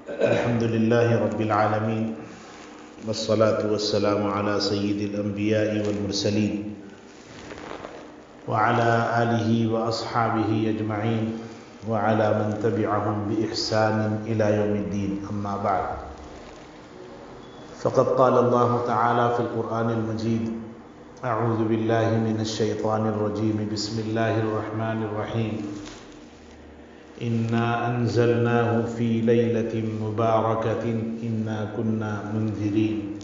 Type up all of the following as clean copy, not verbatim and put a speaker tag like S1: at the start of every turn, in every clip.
S1: الحمد لله رب العالمين والصلاة والسلام على سيد الأنبياء والمرسلين وعلى آله وأصحابه أجمعين وعلى من تبعهم بإحسان إلى يوم الدين أما بعد فقد قال الله تعالى في القرآن المجيد أعوذ بالله من الشيطان الرجيم بسم الله الرحمن الرحيم إنا أنزلناه في ليلة مباركة إنا كنا منذرين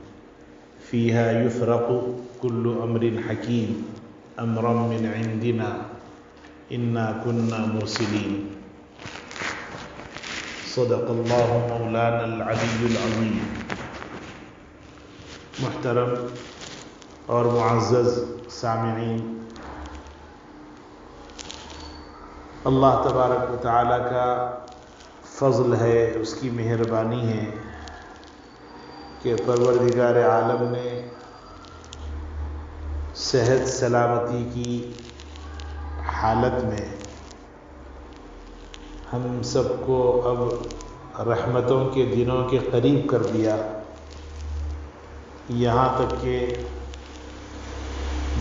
S1: فيها يفرق كل أمر حكيم أمرا من عندنا إنا كنا مرسلين صدق الله مولانا العلي العظيم. محترم اور معزز سامعین، اللہ تبارک و تعالیٰ کا فضل ہے، اس کی مہربانی ہے کہ پروردگار عالم نے صحت سلامتی کی حالت میں ہم سب کو اب رحمتوں کے دنوں کے قریب کر دیا، یہاں تک کہ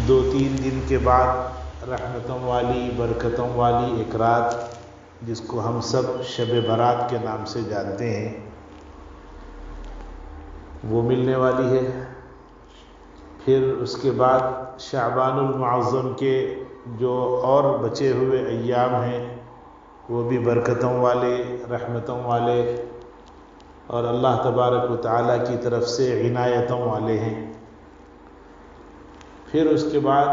S1: 2-3 دن کے بعد رحمتوں والی برکتوں والی ایک رات جس کو ہم سب شب برات کے نام سے جانتے ہیں وہ ملنے والی ہے. پھر اس کے بعد شعبان المعظم کے جو اور بچے ہوئے ایام ہیں وہ بھی برکتوں والے رحمتوں والے اور اللہ تبارک و تعالیٰ کی طرف سے عنایتوں والے ہیں. پھر اس کے بعد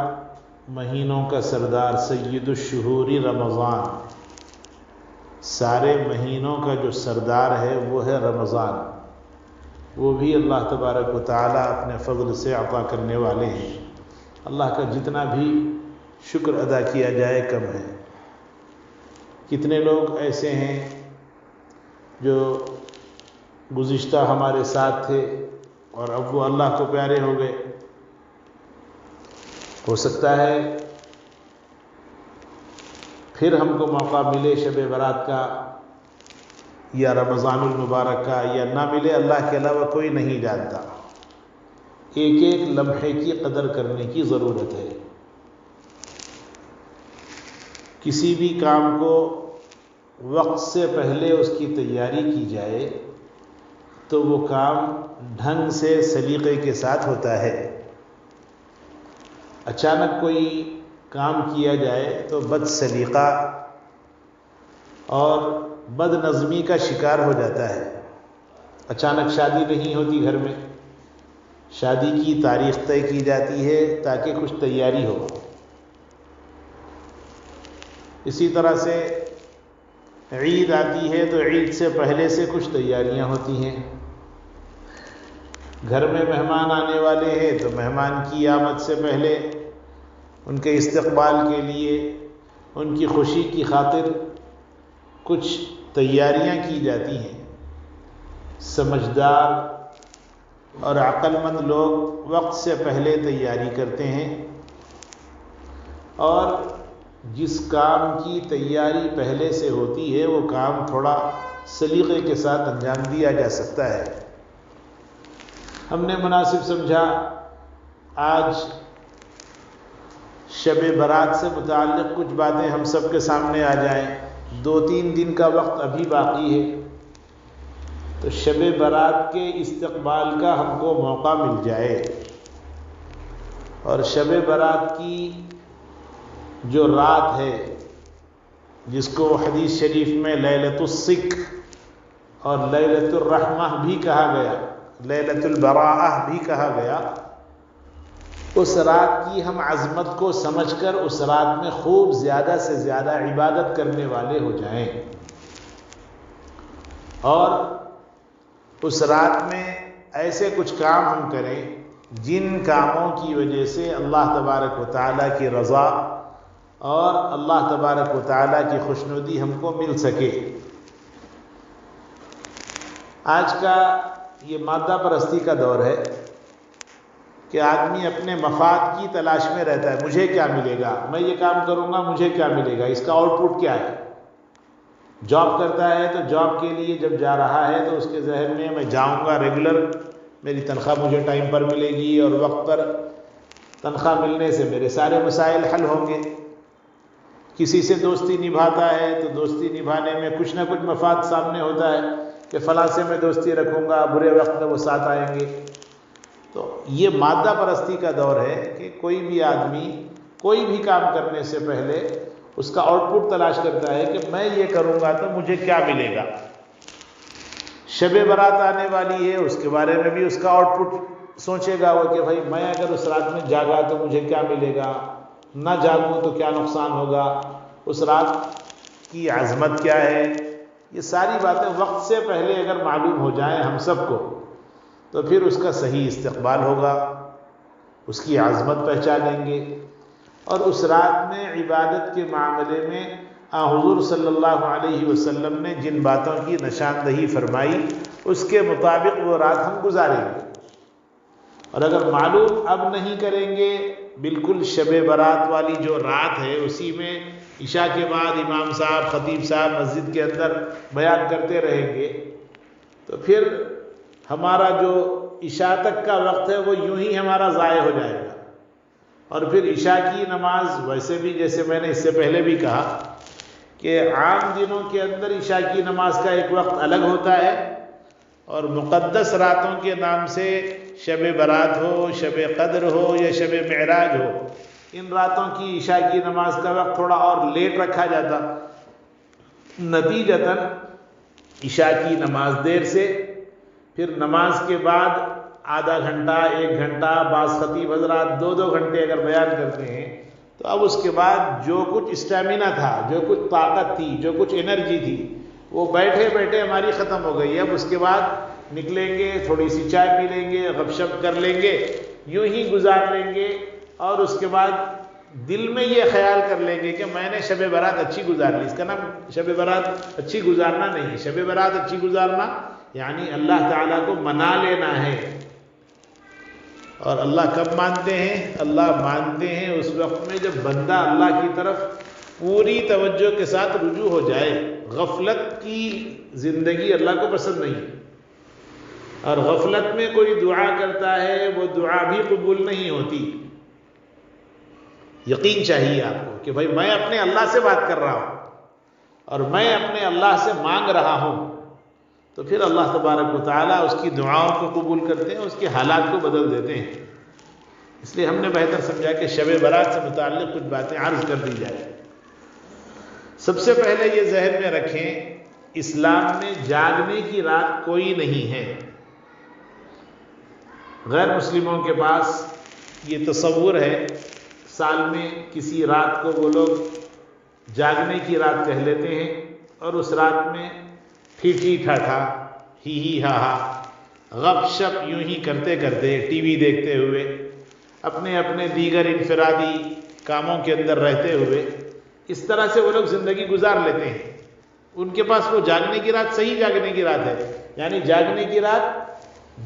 S1: مہینوں کا سردار سید الشہور رمضان، سارے مہینوں کا جو سردار ہے وہ ہے رمضان، وہ بھی اللہ تبارک و تعالیٰ اپنے فضل سے عطا کرنے والے ہیں. اللہ کا جتنا بھی شکر ادا کیا جائے کم ہے. کتنے لوگ ایسے ہیں جو گزشتہ ہمارے ساتھ تھے اور اب وہ اللہ کو پیارے ہو گئے. ہو سکتا ہے پھر ہم کو موقع ملے شب برات کا یا رمضان المبارک کا، یا نہ ملے، اللہ کے علاوہ کوئی نہیں جانتا. ایک ایک لمحے کی قدر کرنے کی ضرورت ہے. کسی بھی کام کو وقت سے پہلے اس کی تیاری کی جائے تو وہ کام ڈھنگ سے سلیقے کے ساتھ ہوتا ہے. اچانک کوئی کام کیا جائے تو بد سلیقہ اور بد نظمی کا شکار ہو جاتا ہے. اچانک شادی نہیں ہوتی گھر میں، شادی کی تاریخ طے کی جاتی ہے تاکہ کچھ تیاری ہو. اسی طرح سے عید آتی ہے تو عید سے پہلے سے کچھ تیاریاں ہوتی ہیں. گھر میں مہمان آنے والے ہیں تو مہمان کی آمد سے پہلے ان کے استقبال کے لیے، ان کی خوشی کی خاطر کچھ تیاریاں کی جاتی ہیں. سمجھدار اور عقل مند لوگ وقت سے پہلے تیاری کرتے ہیں، اور جس کام کی تیاری پہلے سے ہوتی ہے وہ کام تھوڑا سلیقے کے ساتھ انجام دیا جا سکتا ہے. ہم نے مناسب سمجھا آج شب برات سے متعلق کچھ باتیں ہم سب کے سامنے آ جائیں. 2-3 دن کا وقت ابھی باقی ہے تو شب برات کے استقبال کا ہم کو موقع مل جائے. اور شب برات کی جو رات ہے جس کو حدیث شریف میں لیلۃ الصک اور لیلۃ الرحمہ بھی کہا گیا، لیلۃ البراءہ بھی کہا گیا، اس رات کی ہم عظمت کو سمجھ کر اس رات میں خوب زیادہ سے زیادہ عبادت کرنے والے ہو جائیں، اور اس رات میں ایسے کچھ کام ہم کریں جن کاموں کی وجہ سے اللہ تبارک و تعالیٰ کی رضا اور اللہ تبارک و تعالیٰ کی خوشنودی ہم کو مل سکے. آج کا یہ مادہ پرستی کا دور ہے کہ آدمی اپنے مفاد کی تلاش میں رہتا ہے. مجھے کیا ملے گا، میں یہ کام کروں گا مجھے کیا ملے گا، اس کا آؤٹ پٹ کیا ہے. جاب کرتا ہے تو جاب کے لیے جب جا رہا ہے تو اس کے ذہن میں جاؤں گا ریگولر، میری تنخواہ مجھے ٹائم پر ملے گی اور وقت پر تنخواہ ملنے سے میرے سارے مسائل حل ہوں گے۔ کسی سے دوستی نبھاتا ہے تو دوستی نبھانے میں کچھ نہ کچھ مفاد سامنے ہوتا ہے کہ فلاں سے میں دوستی رکھوں گا، برے وقت میں وہ ساتھ آئیں گے۔ تو یہ مادہ پرستی کا دور ہے کہ کوئی بھی آدمی کوئی بھی کام کرنے سے پہلے اس کا آؤٹ پٹ تلاش کرتا ہے کہ میں یہ کروں گا تو مجھے کیا ملے گا۔ شب برات آنے والی ہے، اس کے بارے میں بھی اس کا آؤٹ پٹ سوچے گا وہ کہ بھائی میں اگر اس رات میں جاگا تو مجھے کیا ملے گا، نہ جاگوں تو کیا نقصان ہوگا، اس رات کی عظمت کیا ہے۔ یہ ساری باتیں وقت سے پہلے اگر معلوم ہو جائیں ہم سب کو تو پھر اس کا صحیح استقبال ہوگا، اس کی عظمت پہچانیں گے۔ اور اس رات میں عبادت کے معاملے میں حضور صلی اللہ علیہ وسلم نے جن باتوں کی نشاندہی فرمائی اس کے مطابق وہ رات ہم گزاریں گے۔ اور اگر معلوم اب نہیں کریں گے، بالکل شب برات والی جو رات ہے اسی میں عشاء کے بعد امام صاحب خطیب صاحب مسجد کے اندر بیان کرتے رہیں گے تو پھر ہمارا جو عشاء تک کا وقت ہے وہ یوں ہی ہمارا ضائع ہو جائے گا۔ اور پھر عشاء کی نماز ویسے بھی جیسے میں نے اس سے پہلے بھی کہا کہ عام دنوں کے اندر عشاء کی نماز کا ایک وقت الگ ہوتا ہے، اور مقدس راتوں کے نام سے شب برات ہو، شب قدر ہو یا شب معراج ہو، ان راتوں کی عشاء کی نماز کا وقت تھوڑا اور لیٹ رکھا جاتا۔ نتیجتاً عشاء کی نماز دیر سے، پھر نماز کے بعد آدھا گھنٹہ، ایک گھنٹہ، بعض خطیب حضرات 2 گھنٹے اگر بیان کرتے ہیں تو اب اس کے بعد جو کچھ اسٹیمنا تھا، جو کچھ طاقت تھی، جو کچھ انرجی تھی وہ بیٹھے بیٹھے ہماری ختم ہو گئی۔ اب اس کے بعد نکلیں گے، تھوڑی سی چائے پی لیں گے، غپ شپ کر لیں گے، یوں ہی گزار لیں گے، اور اس کے بعد دل میں یہ خیال کر لیں گے کہ میں نے شب برات اچھی گزار لی۔ اس کا نام شب برات اچھی گزارنا نہیں ہے۔ شب برات اچھی گزارنا یعنی اللہ تعالیٰ کو منا لینا ہے۔ اور اللہ کب مانتے ہیں؟ اللہ مانتے ہیں اس وقت میں جب بندہ اللہ کی طرف پوری توجہ کے ساتھ رجوع ہو جائے۔ غفلت کی زندگی اللہ کو پسند نہیں، اور غفلت میں کوئی دعا کرتا ہے وہ دعا بھی قبول نہیں ہوتی۔ یقین چاہیے آپ کو کہ بھائی میں اپنے اللہ سے بات کر رہا ہوں اور میں اپنے اللہ سے مانگ رہا ہوں، تو پھر اللہ تبارک و تعالیٰ اس کی دعاؤں کو قبول کرتے ہیں، اس کے حالات کو بدل دیتے ہیں۔ اس لیے ہم نے بہتر سمجھا کہ شب برات سے متعلق کچھ باتیں عرض کر دی جائے۔ سب سے پہلے یہ ذہن میں رکھیں، اسلام میں جاگنے کی رات کوئی نہیں ہے۔ غیر مسلموں کے پاس یہ تصور ہے، سال میں کسی رات کو وہ لوگ جاگنے کی رات کہہ لیتے ہیں، اور اس رات میں ٹھی ٹھی ٹھا ٹھا، ہی ہا ہا، غپ شپ یوں ہی کرتے کرتے، ٹی وی دیکھتے ہوئے، اپنے اپنے دیگر انفرادی کاموں کے اندر رہتے ہوئے اس طرح سے وہ لوگ زندگی گزار لیتے ہیں۔ ان کے پاس وہ جاگنے کی رات صحیح جاگنے کی رات ہے، یعنی جاگنے کی رات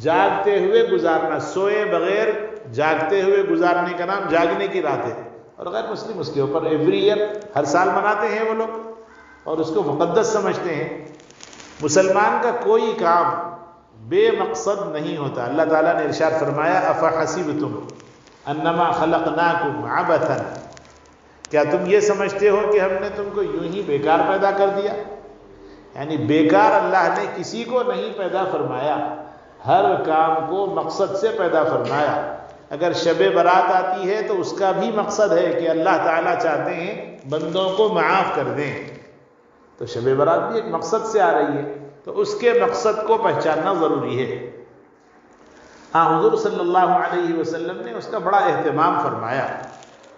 S1: جاگتے ہوئے گزارنا، سوئے بغیر جاگتے ہوئے گزارنے کا نام جاگنے کی رات ہے۔ اور غیر مسلم اس کے اوپر ایوری ایئر ہر سال مناتے ہیں وہ لوگ اور اس کو مقدس سمجھتے ہیں۔ مسلمان کا کوئی کام بے مقصد نہیں ہوتا۔ اللہ تعالیٰ نے ارشاد فرمایا افحسبتم انما خلقناکم عبثا، کیا تم یہ سمجھتے ہو کہ ہم نے تم کو یوں ہی بیکار پیدا کر دیا؟ یعنی بیکار اللہ نے کسی کو نہیں پیدا فرمایا، ہر کام کو مقصد سے پیدا فرمایا۔ اگر شب برات آتی ہے تو اس کا بھی مقصد ہے کہ اللہ تعالیٰ چاہتے ہیں بندوں کو معاف کر دیں، تو شب برات بھی ایک مقصد سے آ رہی ہے، تو اس کے مقصد کو پہچاننا ضروری ہے۔ ہاں، حضور صلی اللہ علیہ وسلم نے اس کا بڑا اہتمام فرمایا،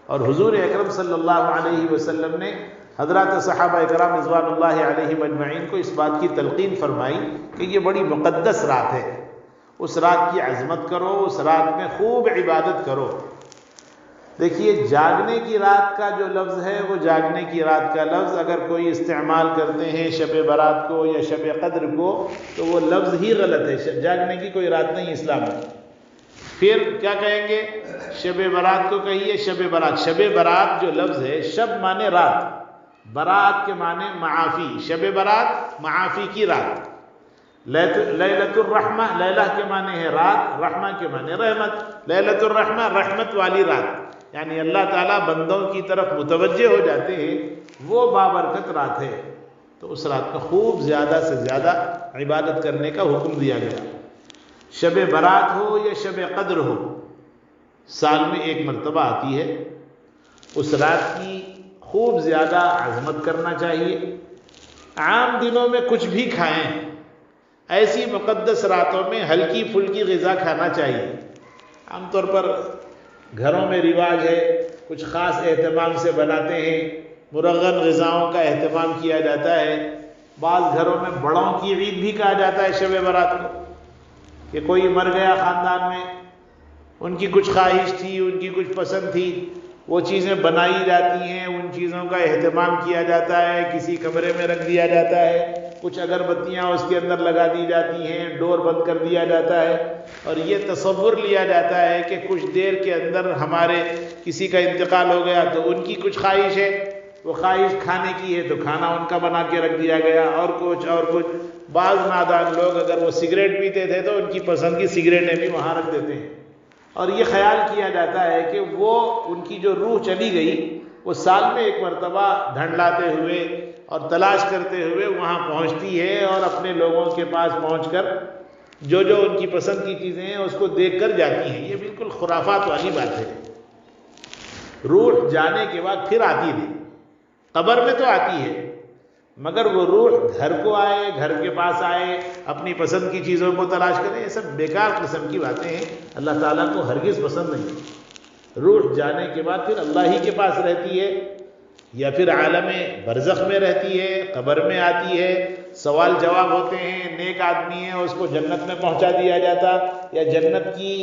S1: اور حضور اکرم صلی اللہ علیہ وسلم نے حضرات صحابہ اکرام رضوان اللہ علیہم اجمعین کو اس بات کی تلقین فرمائی کہ یہ بڑی مقدس رات ہے، اس رات کی عظمت کرو، اس رات میں خوب عبادت کرو۔ دیکھیے، جاگنے کی رات کا جو لفظ ہے وہ جاگنے کی رات کا لفظ اگر کوئی استعمال کرتے ہیں شب برات کو یا شب قدر کو تو وہ لفظ ہی غلط ہے۔ جاگنے کی کوئی رات نہیں اسلام میں۔ پھر کیا کہیں گے؟ شب برات کو کہیے شب برات۔ شب برات جو لفظ ہے، شب مانے رات، برات کے معنی معافی، شب برات معافی کی رات. لیلۃ الرحمہ، لیلہ کے معنی ہے رات، رحمہ کے معنی رحمت. لیلۃ الرحمہ رحمت والی رات، یعنی اللہ تعالیٰ بندوں کی طرف متوجہ ہو جاتے ہیں، وہ بابرکت رات ہے. تو اس رات میں خوب زیادہ سے زیادہ عبادت کرنے کا حکم دیا گیا. شب برات ہو یا شب قدر ہو، سال میں ایک مرتبہ آتی ہے. اس رات کی خوب زیادہ عظمت کرنا چاہیے. عام دنوں میں کچھ بھی کھائیں، ایسی مقدس راتوں میں ہلکی پھلکی غذا کھانا چاہیے. عام طور پر گھروں میں رواج ہے، کچھ خاص اہتمام سے بناتے ہیں، مرغن غذاؤں کا اہتمام کیا جاتا ہے. بعض گھروں میں بڑوں کی عید بھی کہا جاتا ہے شب برات کو، کہ کوئی مر گیا خاندان میں، ان کی کچھ خواہش تھی، ان کی کچھ پسند تھی، وہ چیزیں بنائی جاتی ہیں، ان چیزوں کا اہتمام کیا جاتا ہے، کسی کمرے میں رکھ دیا جاتا ہے، کچھ اگربتیاں اس کے اندر لگا دی جاتی ہیں، ڈور بند کر دیا جاتا ہے، اور یہ تصور لیا جاتا ہے کہ کچھ دیر کے اندر ہمارے کسی کا انتقال ہو گیا تو ان کی کچھ خواہش ہے، وہ خواہش کھانے کی ہے تو کھانا ان کا بنا کے رکھ دیا گیا، اور کچھ. بعض نادان لوگ اگر وہ سگریٹ پیتے تھے تو ان کی پسند کی سگریٹیں بھی وہاں رکھ دیتے ہیں، اور یہ خیال کیا جاتا ہے کہ وہ ان کی جو روح چلی گئی وہ سال میں ایک مرتبہ ڈھنڈلاتے ہوئے اور تلاش کرتے ہوئے وہاں پہنچتی ہے، اور اپنے لوگوں کے پاس پہنچ کر جو جو ان کی پسند کی چیزیں ہیں اس کو دیکھ کر جاتی ہیں. یہ بالکل خرافات والی بات ہے. روح جانے کے بعد پھر آتی نہیں، قبر میں تو آتی ہے، مگر وہ روح گھر کو آئے، گھر کے پاس آئے، اپنی پسند کی چیزوں کو تلاش کرے، یہ سب بیکار قسم کی باتیں ہیں، اللہ تعالیٰ کو ہرگز پسند نہیں. روح جانے کے بعد پھر اللہ ہی کے پاس رہتی ہے، یا پھر عالم برزخ میں رہتی ہے، قبر میں آتی ہے، سوال جواب ہوتے ہیں. نیک آدمی ہے اس کو جنت میں پہنچا دیا جاتا، یا جنت کی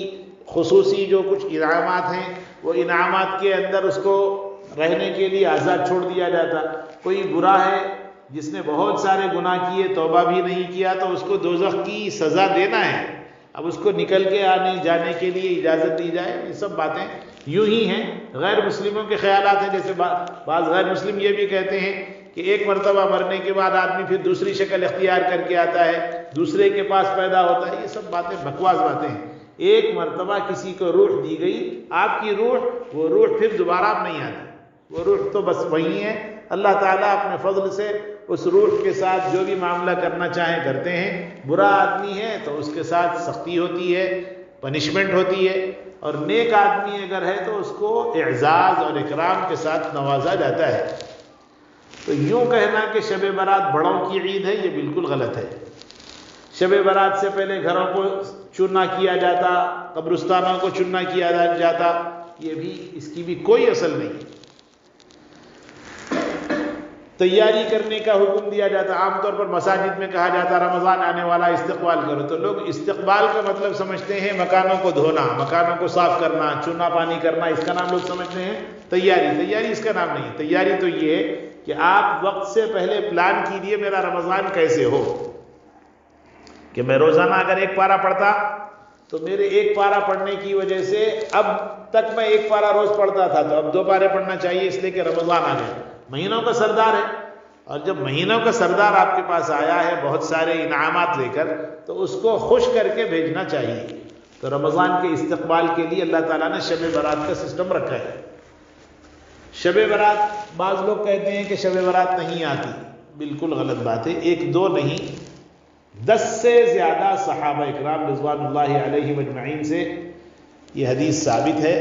S1: خصوصی جو کچھ انعامات ہیں وہ انعامات کے اندر اس کو رہنے کے لیے آزاد چھوڑ دیا جاتا. کوئی برا ہے جس نے بہت سارے گناہ کیے، توبہ بھی نہیں کیا، تو اس کو دوزخ کی سزا دینا ہے، اب اس کو نکل کے آنے جانے کے لیے اجازت دی جائے. یہ سب باتیں یوں ہی ہیں، غیر مسلموں کے خیالات ہیں. جیسے بعض غیر مسلم یہ بھی کہتے ہیں کہ ایک مرتبہ مرنے کے بعد آدمی پھر دوسری شکل اختیار کر کے آتا ہے، دوسرے کے پاس پیدا ہوتا ہے. یہ سب باتیں بکواس باتیں ہیں. ایک مرتبہ کسی کو روح دی گئی، آپ کی روح، وہ روح پھر دوبارہ نہیں آتی، وہ روح تو بس وہی ہے. اللہ تعالیٰ اپنے فضل سے اس روح کے ساتھ جو بھی معاملہ کرنا چاہیں کرتے ہیں. برا آدمی ہے تو اس کے ساتھ سختی ہوتی ہے، پنشمنٹ ہوتی ہے، اور نیک آدمی اگر ہے تو اس کو اعزاز اور اکرام کے ساتھ نوازا جاتا ہے. تو یوں کہنا کہ شب برات بڑوں کی عید ہے، یہ بالکل غلط ہے. شب برات سے پہلے گھروں کو چنا کیا جاتا، قبرستانوں کو چنا کیا جاتا، یہ بھی، اس کی بھی کوئی اصل نہیں. تیاری کرنے کا حکم دیا جاتا. عام طور پر مساجد میں کہا جاتا رمضان آنے والا، استقبال کرو، تو لوگ استقبال کا مطلب سمجھتے ہیں مکانوں کو دھونا، مکانوں کو صاف کرنا، چونا پانی کرنا. اس کا نام لوگ سمجھتے ہیں تیاری. تیاری اس کا نام نہیں ہے. تیاری تو یہ ہے کہ آپ وقت سے پہلے پلان کیجئے میرا رمضان کیسے ہو. کہ میں روزانہ اگر ایک پارہ پڑھتا تو میرے ایک پارہ پڑھنے کی وجہ سے اب تک میں ایک پارہ روز پڑھتا تھا، تو اب 2 پارے پڑھنا چاہیے، اس لیے کہ رمضان آ گیا. مہینوں کا سردار ہے، اور جب مہینوں کا سردار آپ کے پاس آیا ہے بہت سارے انعامات لے کر، تو اس کو خوش کر کے بھیجنا چاہیے. تو رمضان کے استقبال کے لیے اللہ تعالیٰ نے شب برات کا سسٹم رکھا ہے. شب برات، بعض لوگ کہتے ہیں کہ شب برات نہیں آتی، بالکل غلط بات ہے. 1-2 نہیں، 10 سے زیادہ صحابہ اکرام رضوان اللہ علیہ مجمعین سے یہ حدیث ثابت ہے.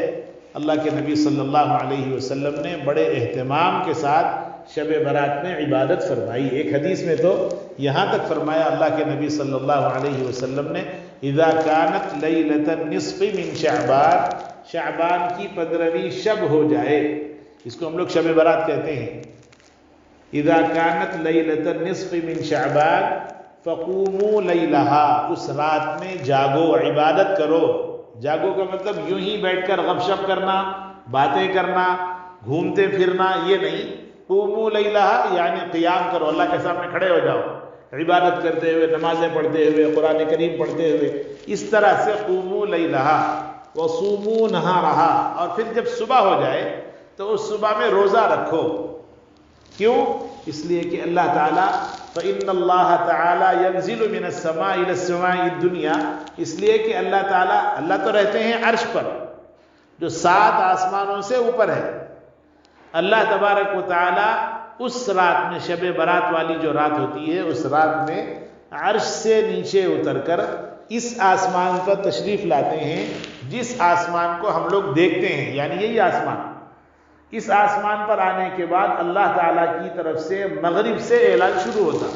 S1: اللہ کے نبی صلی اللہ علیہ وسلم نے بڑے اہتمام کے ساتھ شب برات میں عبادت فرمائی. ایک حدیث میں تو یہاں تک فرمایا اللہ کے نبی صلی اللہ علیہ وسلم نے، اذا کانت لیلۃ النصف من شعبان، شعبان کی 15ویں شب ہو جائے، اس کو ہم لوگ شب برات کہتے ہیں. اذا کانت لیلۃ النصف من شعبان فقوموا لیلہا، اس رات میں جاگو، عبادت کرو. جاگو کا مطلب یوں ہی بیٹھ کر غب شپ کرنا، باتیں کرنا، گھومتے پھرنا، یہ نہیں. قوموا لیلہا یعنی قیام کرو، اللہ کے سامنے کھڑے ہو جاؤ، عبادت کرتے ہوئے، نمازیں پڑھتے ہوئے، قرآن کریم پڑھتے ہوئے. اس طرح سے قوموا لیلہا وصوموا نہارہا. اور پھر جب صبح ہو جائے تو اس صبح میں روزہ رکھو. کیوں؟ اس لیے کہ اللہ تعالیٰ فَإِنَّ اللَّهَ تَعَالَى يَنزِلُ مِنَ السَّمَاءِ إِلَى السَّمَاءِ الدُّنْيَا، اس لیے کہ اللہ تو رہتے ہیں عرش پر جو 7 آسمانوں سے اوپر ہے۔ اللہ تبارک و تعالیٰ اس رات میں، شب برات والی جو رات ہوتی ہے، اس رات میں عرش سے نیچے اتر کر اس آسمان پر تشریف لاتے ہیں جس آسمان کو ہم لوگ دیکھتے ہیں، یعنی یہی آسمان۔ اس آسمان پر آنے کے بعد اللہ تعالیٰ کی طرف سے مغرب سے اعلان شروع ہوتا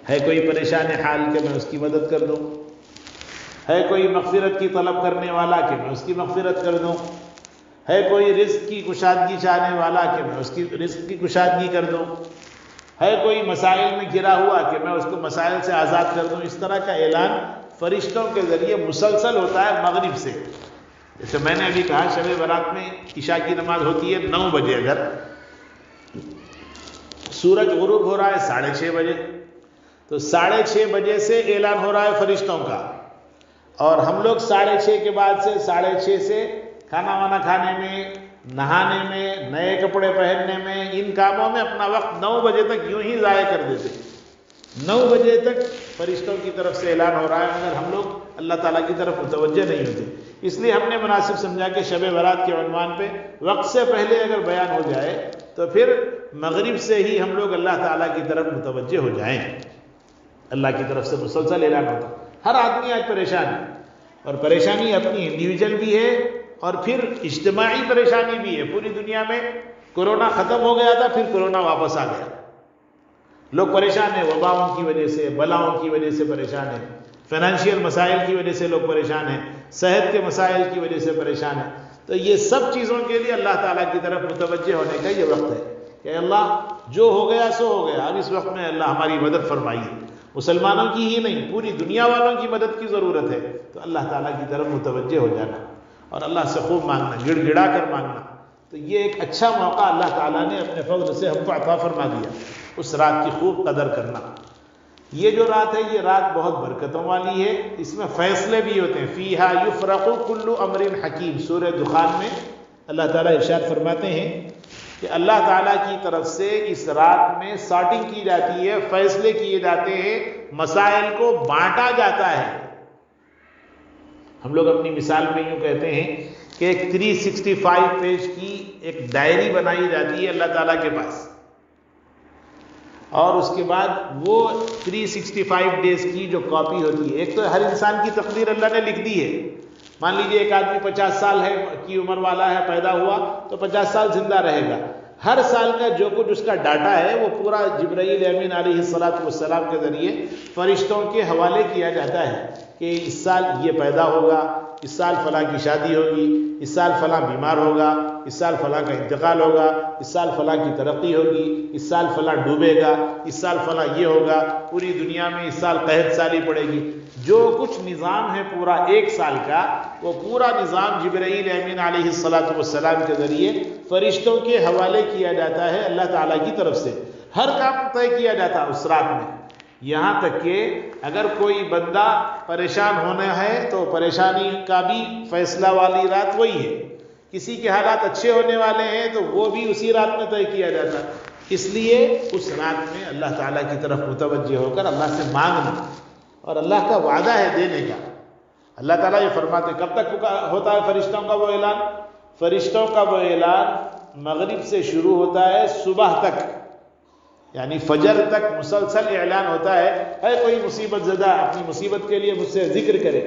S1: ہے کوئی پریشان حال کہ میں اس کی مدد کر دوں، ہے کوئی مغفرت کی طلب کرنے والا کہ میں اس کی مغفرت کر دوں، ہے کوئی رزق کی کشادگی چاہنے والا کہ میں اس کی رزق کی کشادگی کر دوں، ہے کوئی مسائل میں گھرا ہوا کہ میں اس کو مسائل سے آزاد کر دوں۔ اس طرح کا اعلان فرشتوں کے ذریعے مسلسل ہوتا ہے مغرب سے۔ جیسے میں نے ابھی کہا شب برات میں عشاء کی نماز ہوتی ہے 9 بجے، اگر سورج غروب ہو رہا ہے 6:30 بجے، تو 6:30 بجے سے اعلان ہو رہا ہے فرشتوں کا، اور ہم لوگ 6:30 کے بعد سے 6:30 سے کھانا وانا کھانے میں، نہانے میں، نئے کپڑے پہننے میں، ان کاموں میں اپنا وقت 9 بجے تک یوں ہی ضائع کر دیتے۔ 9 بجے تک فرشتوں کی طرف سے اعلان ہو رہا ہے، مگر ہم لوگ اللہ تعالیٰ کی طرف متوجہ نہیں ہوتے۔ اس لیے ہم نے مناسب سمجھا کہ شب برات کے عنوان پہ وقت سے پہلے اگر بیان ہو جائے تو پھر مغرب سے ہی ہم لوگ اللہ تعالیٰ کی طرف متوجہ ہو جائیں۔ اللہ کی طرف سے مسلسل اعلان ہوتا۔ ہر آدمی آج پریشان ہے، اور پریشانی اپنی انڈیویجول بھی ہے اور پھر اجتماعی پریشانی بھی ہے۔ پوری دنیا میں کورونا ختم ہو گیا تھا، پھر کورونا واپس آ گیا۔ لوگ پریشان ہیں، وباؤں کی وجہ سے، بلاؤں کی وجہ سے پریشان ہیں، فائنینشیل مسائل کی وجہ سے لوگ پریشان ہیں، صحت کے مسائل کی وجہ سے پریشان ہیں۔ تو یہ سب چیزوں کے لیے اللہ تعالیٰ کی طرف متوجہ ہونے کا یہ وقت ہے کہ اللہ جو ہو گیا سو ہو گیا، اب اس وقت میں اللہ ہماری مدد فرمائیے۔ مسلمانوں کی ہی نہیں، پوری دنیا والوں کی مدد کی ضرورت ہے، تو اللہ تعالیٰ کی طرف متوجہ ہو جانا اور اللہ سے خوب مانگنا، گڑ گڑا کر مانگنا۔ تو یہ ایک اچھا موقع اللہ تعالیٰ نے اپنے فضل سے ہم کو عطا فرما دیا، اس رات کی خوب قدر کرنا۔ یہ جو رات ہے یہ رات بہت برکتوں والی ہے، اس میں فیصلے بھی ہوتے ہیں۔ فیہا یفرق کل امر حکیم، سورہ دخان میں اللہ تعالیٰ ارشاد فرماتے ہیں کہ اللہ تعالیٰ کی طرف سے اس رات میں سارٹنگ کی جاتی ہے، فیصلے کیے جاتے ہیں، مسائل کو بانٹا جاتا ہے۔ ہم لوگ اپنی مثال میں یوں کہتے ہیں کہ ایک 365 پیج کی ایک ڈائری بنائی جاتی ہے اللہ تعالیٰ کے پاس، اور اس کے بعد وہ 365 ڈیز کی جو کاپی ہوتی ہے، ایک تو ہر انسان کی تقدیر اللہ نے لکھ دی ہے۔ مان لیجئے ایک آدمی 50 سال کی عمر والا ہے، پیدا ہوا تو 50 سال زندہ رہے گا۔ ہر سال کا جو کچھ اس کا ڈاٹا ہے وہ پورا جبرائیل امین علیہ السلام کے ذریعے فرشتوں کے حوالے کیا جاتا ہے کہ اس سال یہ پیدا ہوگا، اس سال فلاں کی شادی ہوگی، اس سال فلاں بیمار ہوگا، اس سال فلاں کا انتقال ہوگا، اس سال فلاں کی ترقی ہوگی، اس سال فلاں ڈوبے گا، اس سال فلاں یہ ہوگا، پوری دنیا میں اس سال قحط سالی پڑے گی۔ جو کچھ نظام ہے پورا ایک سال کا، وہ پورا نظام جبرائیل امین علیہ السلام کے ذریعے فرشتوں کے حوالے کیا جاتا ہے اللہ تعالیٰ کی طرف سے۔ ہر کام طے کیا جاتا ہے اس رات میں، یہاں تک کہ اگر کوئی بندہ پریشان ہونا ہے تو پریشانی کا بھی فیصلہ والی رات وہی ہے، کسی کے حالات اچھے ہونے والے ہیں تو وہ بھی اسی رات میں طے کیا جاتا ہے۔ اس لیے اس رات میں اللہ تعالیٰ کی طرف متوجہ ہو کر اللہ سے مانگنا، اور اللہ کا وعدہ ہے دینے کا۔ اللہ تعالیٰ یہ فرماتے ہیں، کب تک ہوتا ہے فرشتوں کا وہ اعلان؟ فرشتوں کا وہ اعلان مغرب سے شروع ہوتا ہے، صبح تک یعنی فجر تک مسلسل اعلان ہوتا ہے۔ ہے کوئی مصیبت زدہ اپنی مصیبت کے لیے مجھ سے ذکر کرے،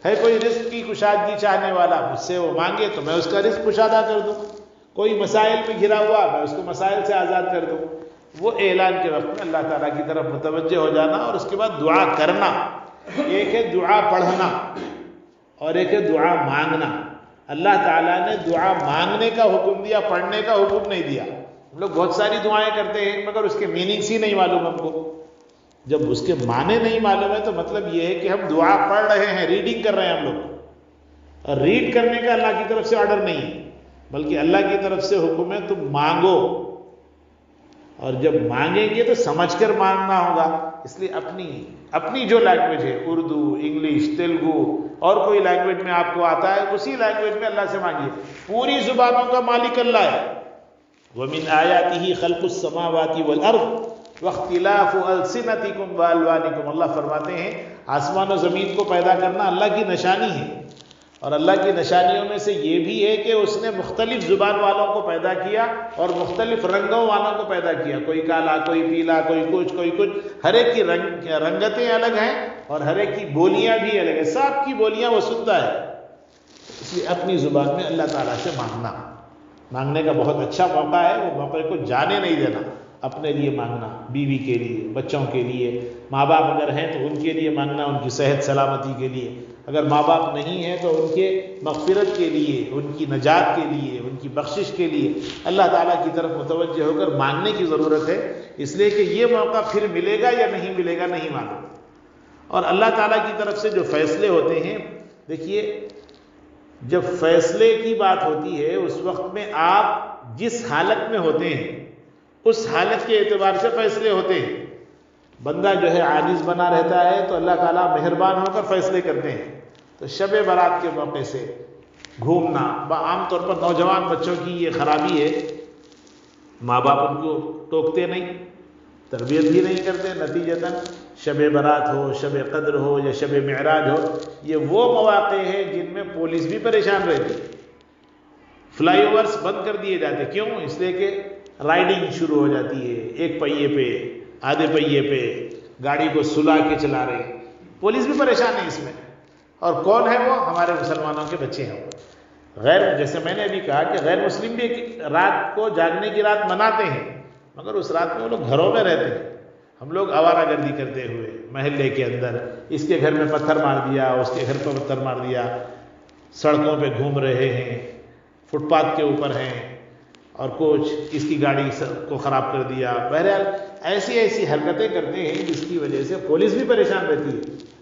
S1: ہے کوئی رزق کی کشادگی چاہنے والا مجھ سے وہ مانگے تو میں اس کا رزق کشادہ کر دوں، کوئی مسائل میں گھرا ہوا میں اس کو مسائل سے آزاد کر دوں۔ وہ اعلان کے وقت میں اللہ تعالیٰ کی طرف متوجہ ہو جانا، اور اس کے بعد دعا کرنا۔ ایک ہے دعا پڑھنا اور ایک ہے دعا مانگنا۔ اللہ تعالیٰ نے دعا مانگنے کا حکم دیا، پڑھنے کا حکم نہیں دیا۔ ہم لوگ بہت ساری دعائیں کرتے ہیں مگر اس کے میننگس ہی نہیں معلوم ہم کو۔ جب اس کے معنی نہیں معلوم ہے تو مطلب یہ ہے کہ ہم دعا پڑھ رہے ہیں، ریڈنگ کر رہے ہیں ہم لوگ، اور ریڈ کرنے کا اللہ کی طرف سے آرڈر نہیں ہے، بلکہ اللہ کی طرف سے حکم ہے تم مانگو، اور جب مانگیں گے تو سمجھ کر مانگنا ہوگا۔ اس لیے اپنی جو لینگویج ہے، اردو، انگلش، تیلگو اور کوئی لینگویج میں آپ کو آتا ہے، اسی لینگویج میں اللہ سے مانگیے۔ پوری زبانوں کا مالک اللہ ہے، وَمِنْ آيَاتِهِ خَلْقُ السَّمَاوَاتِ وَالْأَرْضِ وَاخْتِلَافُ أَلْسِنَتِكُمْ وَأَلْوَانِكُمْ۔ اللہ فرماتے ہیں آسمان و زمین کو پیدا کرنا اللہ کی نشانی ہے، اور اللہ کی نشانیوں میں سے یہ بھی ہے کہ اس نے مختلف زبان والوں کو پیدا کیا اور مختلف رنگوں والوں کو پیدا کیا، کوئی کالا، کوئی پیلا، کوئی کچھ، ہر ایک کی رنگتیں الگ ہیں اور ہر ایک کی بولیاں بھی الگ ہیں، سب کی بولیاں وہ سنتا ہے۔ اس لیے اپنی زبان میں اللہ تعالیٰ سے مانگنے کا بہت اچھا موقع ہے، وہ موقع کو جانے نہیں دینا۔ اپنے لیے مانگنا، بیوی کے لیے، بچوں کے لیے، ماں باپ اگر ہیں تو ان کے لیے مانگنا، ان کی صحت سلامتی کے لیے، اگر ماں باپ نہیں ہیں تو ان کے مغفرت کے لیے، ان کی نجات کے لیے، ان کی بخشش کے لیے اللہ تعالیٰ کی طرف متوجہ ہو کر مانگنے کی ضرورت ہے، اس لیے کہ یہ موقع پھر ملے گا یا نہیں ملے گا نہیں معلوم۔ اور اللہ تعالیٰ کی طرف سے جو فیصلے ہوتے ہیں، دیکھیے جب فیصلے کی بات ہوتی ہے اس وقت میں آپ جس حالت میں ہوتے ہیں اس حالت کے اعتبار سے فیصلے ہوتے ہیں۔ بندہ جو ہے عاجز بنا رہتا ہے تو اللہ تعالیٰ مہربان ہو کر فیصلے کرتے ہیں۔ تو شب برات کے موقع سے گھومنا، عام طور پر نوجوان بچوں کی یہ خرابی ہے، ماں باپ ان کو ٹوکتے نہیں، تربیت بھی نہیں کرتے، نتیجتاً شب برات ہو، شب قدر ہو یا شب معراج ہو، یہ وہ مواقع ہیں جن میں پولیس بھی پریشان رہتی، فلائی اوورس بند کر دیے جاتے۔ کیوں؟ اس لیے کہ رائڈنگ شروع ہو جاتی ہے، ایک پہیے پہ، آدھے پہیے پہ گاڑی کو سلا کے چلا رہے ہیں، پولیس بھی پریشان ہے اس میں۔ اور کون ہے وہ؟ ہمارے مسلمانوں کے بچے ہیں۔ جیسے میں نے ابھی کہا کہ غیر مسلم بھی رات کو جاگنے کی رات مناتے ہیں، مگر اس رات میں وہ لوگ گھروں میں رہتے ہیں۔ ہم لوگ آوارہ گردی کرتے ہوئے محلے کے اندر، اس کے گھر میں پتھر مار دیا، اس کے گھر پہ پتھر مار دیا، سڑکوں پہ گھوم رہے ہیں، فٹ پاتھ کے اوپر ہیں، اور کچھ اس کی گاڑی کو خراب کر دیا۔ بہرحال ایسی حرکتیں کرتے ہیں جس کی وجہ سے پولیس بھی پریشان رہتی ہے۔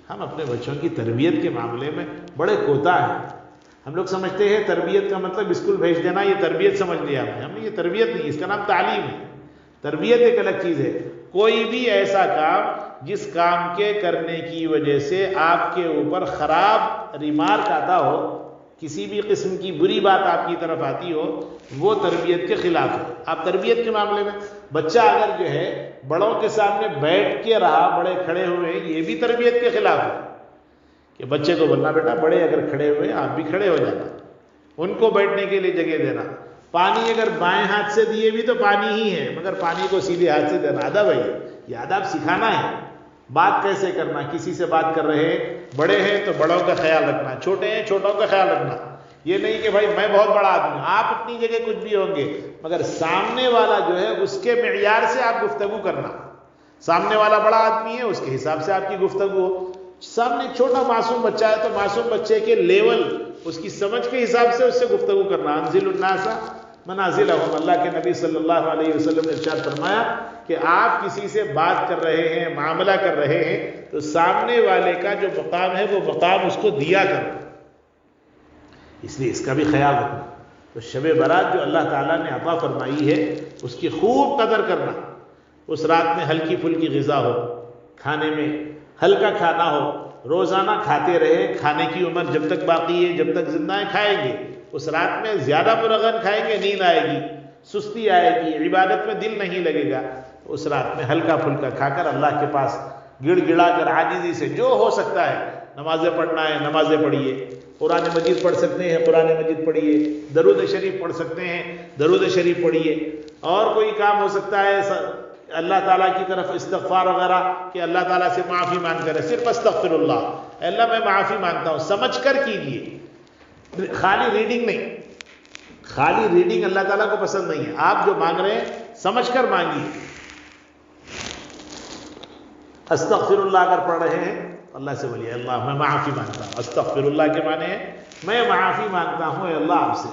S1: ہم اپنے بچوں کی تربیت کے معاملے میں بڑے کوتاہ ہیں۔ ہم لوگ سمجھتے ہیں تربیت کا مطلب اسکول بھیج دینا، یہ تربیت سمجھ لیا ہم نے۔ یہ تربیت نہیں، اس کا نام تعلیم ہے۔ تربیت ایک الگ چیز ہے۔ کوئی بھی ایسا کام جس کام کے کرنے کی وجہ سے آپ کے اوپر خراب ریمارک آتا ہو، کسی بھی قسم کی بری بات آپ کی طرف آتی ہو، وہ تربیت کے خلاف ہے۔ آپ تربیت کے معاملے میں بچہ اگر جو ہے بڑوں کے سامنے بیٹھ کے رہا، بڑے کھڑے ہوئے، یہ بھی تربیت کے خلاف ہے کہ بچے کو بولنا بیٹا بڑے اگر کھڑے ہوئے آپ بھی کھڑے ہو جانا، ان کو بیٹھنے کے لیے جگہ دینا۔ پانی اگر بائیں ہاتھ سے دیے بھی تو پانی ہی ہے، مگر پانی کو سیدھے ہاتھ سے دینا ادب ہے، یہ آداب سکھانا ہے۔ بات کیسے کرنا، کسی سے بات کر رہے ہیں، بڑے ہیں تو بڑوں کا خیال رکھنا، چھوٹے ہیں چھوٹوں کا خیال رکھنا۔ یہ نہیں کہ بھائی میں بہت بڑا آدمی ہوں، آپ اپنی جگہ کچھ بھی ہوں گے، مگر سامنے والا جو ہے اس کے معیار سے آپ گفتگو کرنا۔ سامنے والا بڑا آدمی ہے، اس کے حساب سے آپ کی گفتگو ہو۔ سامنے چھوٹا معصوم بچہ ہے تو معصوم بچے کے لیول، اس کی سمجھ کے حساب سے اس سے گفتگو کرنا۔ انزل الناس منازلہم، اللہ کے نبی صلی اللہ علیہ وسلم نے ارشاد فرمایا کہ آپ کسی سے بات کر رہے ہیں، معاملہ کر رہے ہیں تو سامنے والے کا جو مقام ہے وہ مقام اس کو دیا کرو، اس لیے اس کا بھی خیال رکھنا۔ تو شب برات جو اللہ تعالیٰ نے عطا فرمائی ہے اس کی خوب قدر کرنا۔ اس رات میں ہلکی پھلکی غذا ہو، کھانے میں ہلکا کھانا ہو، روزانہ کھاتے رہے، کھانے کی عمر جب تک باقی ہے، جب تک زندہ ہے کھائیں گے۔ اس رات میں زیادہ مرغن کھائیں گے، نیند آئے گی، سستی آئے گی، عبادت میں دل نہیں لگے گا۔ اس رات میں ہلکا پھلکا کھا کر اللہ کے پاس گڑ گڑا کر عاجزی سے جو ہو سکتا ہے، نمازیں پڑھنا ہے نمازیں پڑھیے، قرآن مجید پڑھ سکتے ہیں قرآن مجید پڑھیے، درود شریف پڑھ سکتے ہیں درود شریف پڑھیے، اور کوئی کام ہو سکتا ہے اللہ تعالیٰ کی طرف استغفار وغیرہ کہ اللہ تعالیٰ سے معافی مانگ کر، صرف استغفر اللہ، اللہ میں معافی مانگتا ہوں، سمجھ کر کیجیے، خالی ریڈنگ نہیں۔ خالی ریڈنگ اللہ تعالیٰ کو پسند نہیں ہے، آپ جو مانگ رہے ہیں سمجھ کر مانگیے۔ استغفر اللہ اگر پڑھ رہے ہیں اللہ سے بولیے اللہ میں معافی مانگتا ہوں۔ استغفر اللہ کے معنی ہے میں معافی مانگتا ہوں اے اللہ آپ سے۔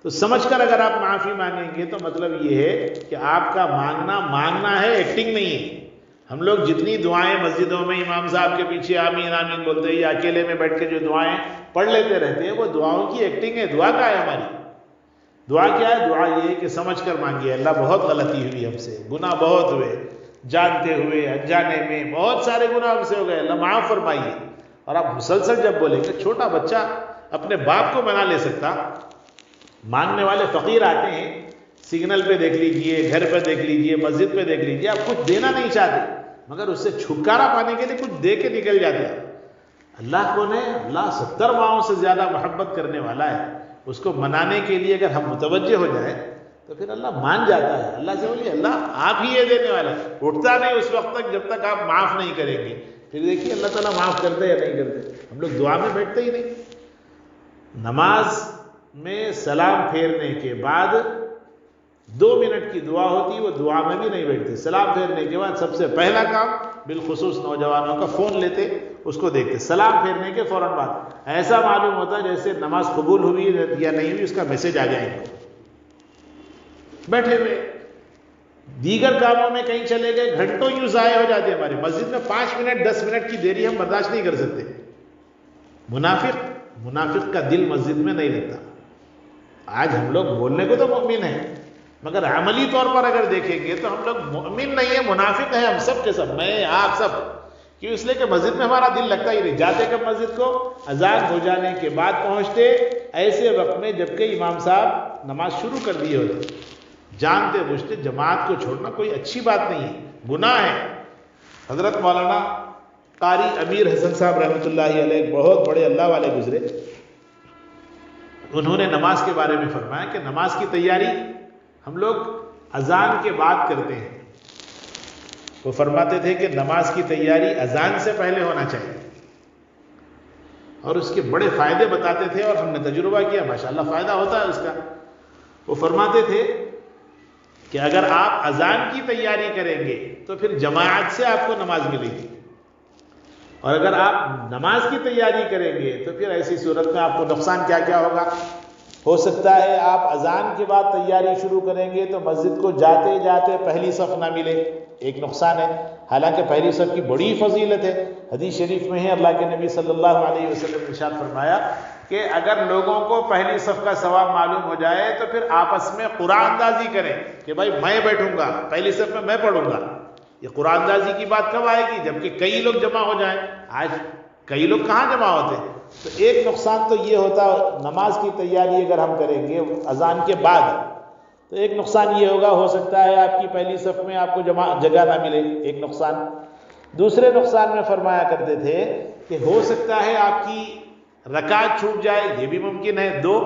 S1: تو سمجھ کر اگر آپ معافی مانگیں گے تو مطلب یہ ہے کہ آپ کا مانگنا ہے، ایکٹنگ نہیں ہے۔ ہم لوگ جتنی دعائیں مسجدوں میں امام صاحب کے پیچھے آمین آمین بولتے ہیں یا اکیلے میں بیٹھ کے جو دعائیں پڑھ لیتے رہتے ہیں وہ دعاؤں کی ایکٹنگ ہے۔ دعا کیا ہے ہماری؟ دعا کیا ہے؟ دعا یہ ہے کہ سمجھ کر مانگیے اللہ بہت غلطی ہوئی ہم سے، گناہ بہت ہوئے، جانتے ہوئے انجانے میں بہت سارے گناہ ہم سے ہو گئے، اللہ معاف فرمائیے۔ اور آپ مسلسل جب بولیں گے، چھوٹا بچہ اپنے باپ کو منا لے سکتا، مانگنے والے فقیر آتے ہیں سگنل پہ دیکھ لیجئے، گھر پہ دیکھ لیجئے، مسجد پہ دیکھ لیجئے، آپ کچھ دینا نہیں چاہتے مگر اس سے چھٹکارا پانے کے لیے کچھ دے کے نکل جاتے ہیں۔ اللہ کو نے اللہ 70 ماہوں سے زیادہ محبت کرنے والا ہے، اس کو منانے کے لیے اگر ہم متوجہ ہو جائیں تو پھر اللہ مان جاتا ہے۔ اللہ سے بولیے اللہ آپ ہی یہ دینے والا ہے، اٹھتا نہیں اس وقت تک جب تک آپ معاف نہیں کریں گے۔ پھر دیکھیے اللہ تعالیٰ معاف کرتے یا نہیں کرتے۔ ہم لوگ دعا میں بیٹھتے ہی نہیں، نماز میں سلام پھیرنے کے بعد 2 منٹ کی دعا ہوتی، وہ دعا میں بھی نہیں بیٹھتے۔ سلام پھیرنے کے بعد سب سے پہلا کام بالخصوص نوجوانوں کا فون لیتے، اس کو دیکھتے، سلام پھیرنے کے فوراً بعد ایسا معلوم ہوتا جیسے نماز قبول ہوئی یا نہیں ہوئی اس کا میسج آ جائے گا۔ بیٹھے ہوئے دیگر کاموں میں کہیں چلے گئے، گھنٹوں یوں ضائع ہو جاتے ہیں۔ ہماری مسجد میں 5 منٹ 10 منٹ کی دیری ہم برداشت نہیں کر سکتے۔ منافق کا دل مسجد میں نہیں لگتا۔ آج ہم لوگ بولنے کو تو مومن ہیں مگر عملی طور پر اگر دیکھیں گے تو ہم لوگ مومن نہیں ہیں، منافق ہیں ہم سب کے سب، میں آپ سب۔ کیوں؟ اس لیے کہ مسجد میں ہمارا دل لگتا ہی نہیں۔ جاتے کب مسجد کو؟ اذان ہو جانے کے بعد پہنچتے، ایسے وقت میں جبکہ امام صاحب نماز شروع کر دیے ہوتے۔ جانتے بوجھتے جماعت کو چھوڑنا کوئی اچھی بات نہیں ہے، گناہ ہے۔ حضرت مولانا قاری امیر حسن صاحب رحمۃ اللہ علیہ بہت بڑے اللہ والے گزرے، انہوں نے نماز کے بارے میں فرمایا کہ نماز کی تیاری ہم لوگ اذان کے بعد کرتے ہیں۔ وہ فرماتے تھے کہ نماز کی تیاری اذان سے پہلے ہونا چاہیے، اور اس کے بڑے فائدے بتاتے تھے، اور ہم نے تجربہ کیا، ماشاءاللہ فائدہ ہوتا ہے اس کا۔ وہ فرماتے تھے کہ اگر آپ اذان کی تیاری کریں گے تو پھر جماعت سے آپ کو نماز ملے گی، اور اگر آپ نماز کی تیاری کریں گے تو پھر ایسی صورت میں آپ کو نقصان کیا کیا ہوگا؟ ہو سکتا ہے آپ اذان کے بعد تیاری شروع کریں گے تو مسجد کو جاتے جاتے پہلی صف نہ ملے، ایک نقصان ہے۔ حالانکہ پہلی صف کی بڑی فضیلت ہے، حدیث شریف میں ہے، اللہ کے نبی صلی اللہ علیہ وسلم نے ارشاد فرمایا کہ اگر لوگوں کو پہلی صف کا ثواب معلوم ہو جائے تو پھر آپس میں قرآن اندازی کریں کہ بھائی میں بیٹھوں گا پہلی صف میں، میں پڑھوں گا۔ یہ قرآن اندازی کی بات کب آئے گی؟ جبکہ کئی لوگ جمع ہو جائیں۔ آج کئی لوگ کہاں جمع ہوتے ہیں؟ تو ایک نقصان تو یہ ہوتا، نماز کی تیاری اگر ہم کریں گے اذان کے بعد تو ایک نقصان یہ ہوگا، ہو سکتا ہے آپ کی پہلی صف میں آپ کو جگہ نہ ملے، ایک نقصان۔ دوسرے نقصان میں فرمایا کرتے تھے کہ ہو سکتا ہے آپ کی رکعت چھوٹ جائے، یہ بھی ممکن ہے، 2۔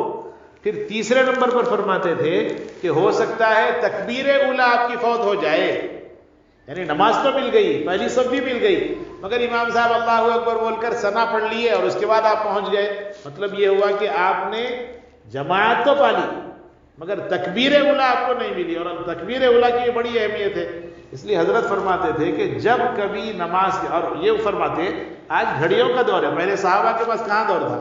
S1: پھر تیسرے نمبر پر فرماتے تھے کہ ہو سکتا ہے تکبیر اولیٰ آپ کی فوت ہو جائے، یعنی نماز تو مل گئی، پہلی صف بھی مل گئی، مگر امام صاحب اللہ اکبر بول کر ثنا پڑھ لیے اور اس کے بعد آپ پہنچ گئے۔ مطلب یہ ہوا کہ آپ نے جماعت تو پالی مگر تکبیر اولیٰ آپ کو نہیں ملی، اور تکبیر اولیٰ کی بڑی اہمیت ہے۔ اس لیے حضرت فرماتے تھے کہ جب کبھی نماز کے، اور یہ فرماتے آج گھڑیوں کا دور ہے، پہلے صحابہ کے پاس کہاں دور تھا؟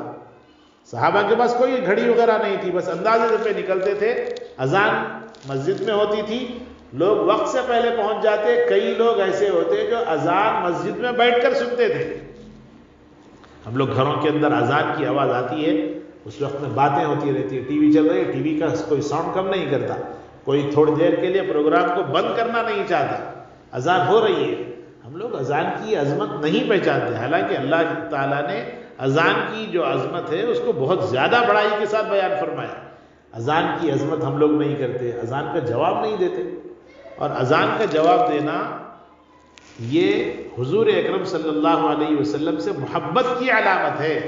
S1: صحابہ کے پاس کوئی گھڑی وغیرہ نہیں تھی، بس اندازے پہ نکلتے تھے۔ اذان مسجد میں ہوتی تھی، لوگ وقت سے پہلے پہنچ جاتے، کئی لوگ ایسے ہوتے جو اذان مسجد میں بیٹھ کر سنتے تھے۔ ہم لوگ گھروں کے اندر اذان کی آواز آتی ہے، اس وقت میں باتیں ہوتی رہتی ہے، ٹی وی چل رہی ہے، ٹی وی کا کوئی ساؤنڈ کم نہیں کرتا، کوئی تھوڑی دیر کے لیے پروگرام کو بند کرنا نہیں چاہتا، اذان ہو رہی ہے۔ ہم لوگ اذان کی عظمت نہیں پہچانتے، حالانکہ اللہ تعالیٰ نے اذان کی جو عظمت ہے اس کو بہت زیادہ بڑائی کے ساتھ بیان فرمایا۔ اذان کی عظمت ہم لوگ نہیں کرتے، اذان کا جواب نہیں دیتے، اور اذان کا جواب دینا یہ حضور اکرم صلی اللہ علیہ وسلم سے محبت کی علامت ہے۔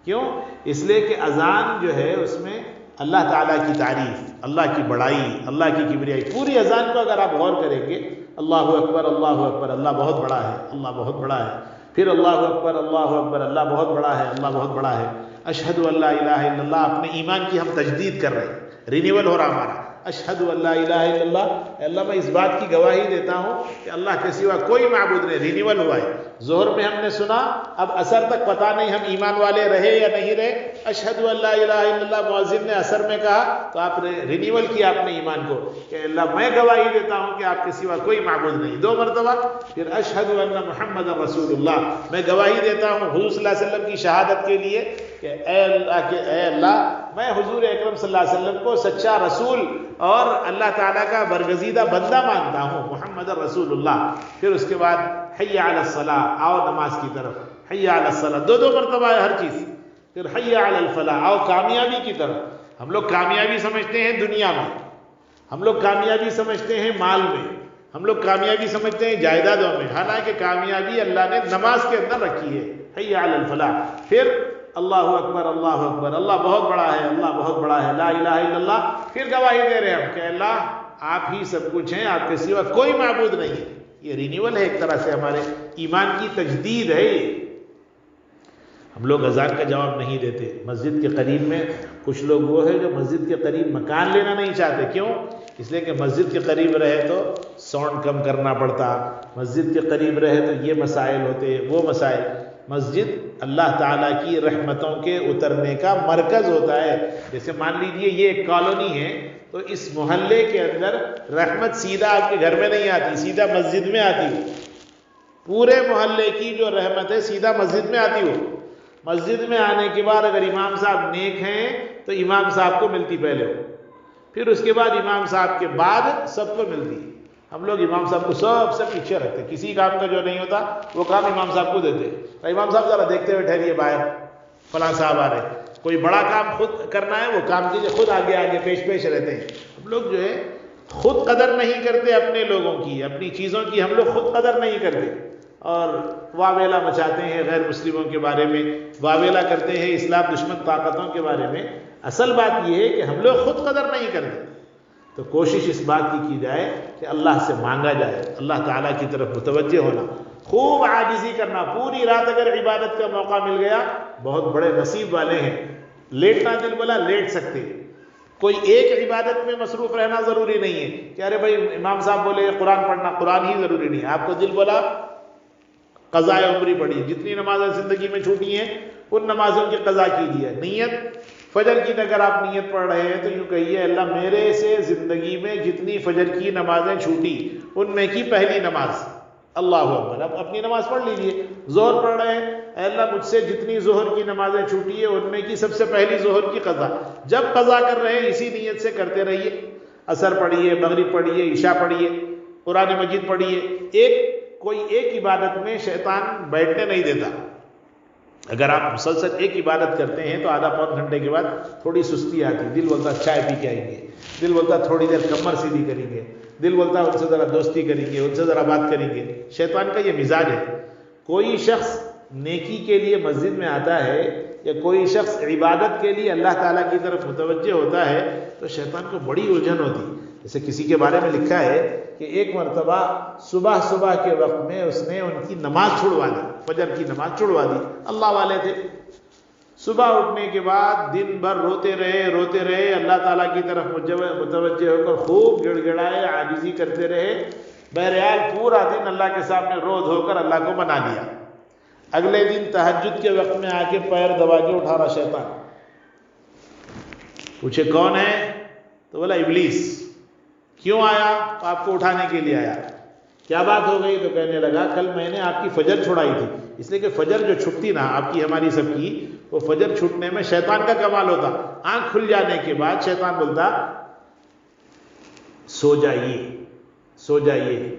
S1: کیوں؟ اس لیے کہ اذان جو ہے اس میں اللہ تعالیٰ کی تعریف، اللہ کی بڑائی، اللہ کی کبریائی، پوری اذان کو اگر آپ غور کریں گے، اللہ اکبر اللہ اکبر، اللہ بہت بڑا ہے، اللہ بہت بڑا ہے، پھر اللہ اکبر اللہ بہت بڑا ہے، اللہ بہت بڑا ہے، اشہد ان لا الہ الا اللہ، اپنے ایمان کی ہم تجدید کر رہے ہیں، رینیول ہو رہا ہمارا، اشہد ان لا الہ الا اللہ، اللہ میں اس بات کی گواہی دیتا ہوں کہ اللہ کے سوا کوئی معبود نہیں، رینیول ہوا ہے۔ ظہر میں ہم نے سنا، اب عصر تک پتہ نہیں ہم ایمان والے رہے یا نہیں رہے، اشہد ان لا الہ الا اللہ مؤذن نے عصر میں کہا تو آپ رینیول کیا اپنے ایمان کو کہ اللہ میں گواہی دیتا ہوں کہ آپ کے سوا کوئی معبود نہیں، 2 مرتبہ۔ پھر اشہد ان محمد رسول اللہ، میں گواہی دیتا ہوں حضور صلی اللہ علیہ وسلم کی شہادت کے لیے کہ اے اللہ میں حضور اکرم صلی اللہ علیہ وسلم کو سچا رسول اور اللہ تعالیٰ کا برگزیدہ بندہ مانتا ہوں، محمد رسول اللہ۔ پھر اس کے بعد حی علی الصلاۃ، آؤ نماز کی طرف، حی علی الصلاۃ، 2 مرتبہ ہے ہر چیز۔ پھر حی علی الفلاح، آؤ کامیابی کی طرف۔ ہم لوگ کامیابی سمجھتے ہیں دنیا میں، ہم لوگ کامیابی سمجھتے ہیں مال میں، ہم لوگ کامیابی سمجھتے ہیں جائیدادوں میں، حالانکہ کامیابی اللہ نے نماز کے اندر رکھی ہے، حی علی الفلاح. پھر اللہ اکبر اللہ اکبر، اللہ بہت بڑا ہے، اللہ بہت بڑا ہے، لا الہ الا اللہ. پھر گواہی دے رہے ہیں ہم کہ اللہ آپ ہی سب کچھ ہیں، آپ کے سوا کوئی معبود نہیں ہے. یہ رینیول ہے ایک طرح سے، ہمارے ایمان کی تجدید ہے یہ. ہم لوگ اذان کا جواب نہیں دیتے. مسجد کے قریب میں کچھ لوگ وہ ہے جو مسجد کے قریب مکان لینا نہیں چاہتے. کیوں؟ اس لیے کہ مسجد کے قریب رہے تو ساؤنڈ کم کرنا پڑتا، مسجد کے قریب رہے تو یہ مسائل ہوتے وہ مسائل. مسجد اللہ تعالیٰ کی رحمتوں کے اترنے کا مرکز ہوتا ہے. جیسے مان لیجئے یہ ایک کالونی ہے تو اس محلے کے اندر رحمت سیدھا آپ کے گھر میں نہیں آتی، سیدھا مسجد میں آتی ہو. پورے محلے کی جو رحمت ہے سیدھا مسجد میں آتی ہو. مسجد میں آنے کے بعد اگر امام صاحب نیک ہیں تو امام صاحب کو ملتی پہلے ہو، پھر اس کے بعد امام صاحب کے بعد سب کو ملتی. ہم لوگ امام صاحب کو سب سے پیچھے رکھتے، کسی کام کا جو نہیں ہوتا وہ کام امام صاحب کو دیتے. امام صاحب ذرا دیکھتے ہوئے ٹھہریے، باہر فلاں صاحب آ رہے. کوئی بڑا کام خود کرنا ہے وہ کام کے لیے خود آگے آگے پیش پیش رہتے ہیں. ہم لوگ جو ہے خود قدر نہیں کرتے اپنے لوگوں کی، اپنی چیزوں کی ہم لوگ خود قدر نہیں کرتے، اور واویلا مچاتے ہیں غیر مسلموں کے بارے میں، واویلا کرتے ہیں اسلام دشمن طاقتوں کے بارے میں. اصل بات یہ ہے کہ ہم لوگ خود قدر نہیں کرتے. تو کوشش اس بات کی جائے کہ اللہ سے مانگا جائے، اللہ تعالیٰ کی طرف متوجہ ہونا، خوب عاجزی کرنا. پوری رات اگر عبادت کا موقع مل گیا بہت بڑے نصیب والے ہیں. لیٹنا دل بولا لیٹ سکتے، کوئی ایک عبادت میں مصروف رہنا ضروری نہیں ہے کہ ارے بھائی امام صاحب بولے قرآن پڑھنا، قرآن ہی ضروری نہیں ہے. آپ کو دل بولا قضاء عمری پڑھی، جتنی نمازیں زندگی میں چھوٹی ہیں ان نمازوں کی قضا کیجیے. نیت فجر کی اگر آپ نیت پڑھ رہے ہیں تو یوں کہیے اللہ میرے سے زندگی میں جتنی فجر کی نمازیں چھوٹی ان میں کی پہلی نماز، اللہ اکبر. اب اپنی نماز پڑھ لیجئے. ظہر پڑھ رہے ہیں، اے اللہ مجھ سے جتنی ظہر کی نمازیں چھوٹی ہیں ان میں کی سب سے پہلی ظہر کی قضا. جب قضا کر رہے ہیں اسی نیت سے کرتے رہیے. عصر پڑھیے، مغرب پڑھیے، عشاء پڑھیے، قرآن مجید پڑھیے. کوئی ایک عبادت میں شیطان بیٹھنے نہیں دیتا. اگر آپ مسلسل ایک عبادت کرتے ہیں تو آدھا پون گھنٹے کے بعد تھوڑی سستی آتی، دل بولتا چائے پی کے آئیں گے، دل بولتا تھوڑی دیر کمر سیدھی کریں گے، دل بولتا ان سے ذرا دوستی کریں گے، ان سے ذرا بات کریں گے. شیطان کا یہ مزاج ہے. کوئی شخص نیکی کے لیے مسجد میں آتا ہے یا کوئی شخص عبادت کے لیے اللہ تعالیٰ کی طرف متوجہ ہوتا ہے تو شیطان کو بڑی الجھن ہوتی. جیسے کسی کے بارے میں لکھا ہے کہ ایک مرتبہ صبح کے وقت میں اس نے ان کی نماز چھڑوا دی، فجر کی نماز چھڑوا دی. اللہ والے تھے. صبح اٹھنے کے بعد دن بھر روتے رہے، اللہ تعالیٰ کی طرف متوجہ ہو کر خوب گڑ گڑائے، عاجزی کرتے رہے. بہرحال پورا دن اللہ کے سامنے رو دھو کر اللہ کو منا لیا. اگلے دن تہجد کے وقت میں آ کے پیر دبا کے اٹھا رہا شیطان. پوچھے کون ہے تو بولا ابلیس. کیوں آیا؟ تو آپ کو اٹھانے کے لیے آیا. کیا بات ہو گئی؟ تو کہنے لگا کل میں نے آپ کی فجر چھڑائی تھی. اس لیے کہ فجر جو چھٹتی نا آپ کی ہماری سب کی، وہ فجر چھٹنے میں شیطان کا کمال ہوتا. آنکھ کھل جانے کے بعد شیطان بولتا سو جائیے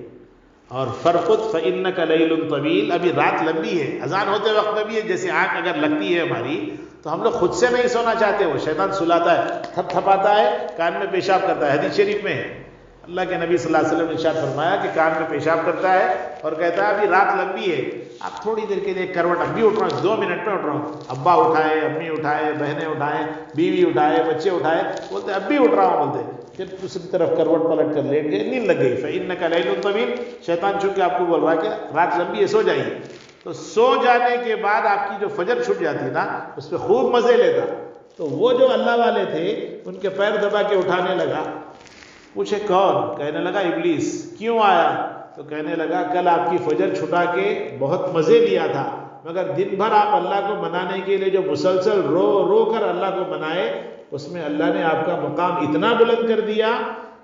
S1: اور فرقت فإنک لیل طویل. ابھی رات لمبی ہے، اذان ہوتے وقت میں بھی جیسے آنکھ اگر لگتی ہے ہماری تو ہم لوگ خود سے نہیں سونا چاہتے، وہ شیطان سلاتا ہے، تھپ تھپاتا ہے، کان میں پیشاب کرتا ہے. حدیث شریف میں ہے اللہ کے نبی صلی اللہ علیہ وسلم نے ارشاد فرمایا کہ کان میں پیشاب کرتا ہے اور کہتا ہے ابھی رات لمبی ہے، آپ تھوڑی دیر کے لیے کروٹ، ابھی اٹھ رہا ہوں، 2 منٹ میں اٹھ رہا ہوں. ابا اٹھائے، امی اٹھائے، بہنیں اٹھائیں، بیوی اٹھائے، بچے اٹھائے، بولتے ابھی اٹھ رہا ہوں، بولتے پھر دوسری طرف کروٹ پلٹ کر لیٹ گئے، نیند لگ گئی. فإنک لیل طویل. شیطان چونکہ آپ کو بول رہا ہے کہ رات لمبی ہے، سو جائیے. تو سو جانے کے بعد آپ کی جو فجر چھٹ جاتی نا اس پہ خوب مزے لیتا. تو وہ جو اللہ والے تھے ان کے پیر دبا کے اٹھانے لگا. پوچھے کون؟ کہنے لگا ابلیس. کیوں آیا؟ تو کہنے لگا کل آپ کی فجر چھٹا کے بہت مزے لیا تھا، مگر دن بھر آپ اللہ کو منانے کے لیے جو مسلسل رو کر اللہ کو منائے، اس میں اللہ نے آپ کا مقام اتنا بلند کر دیا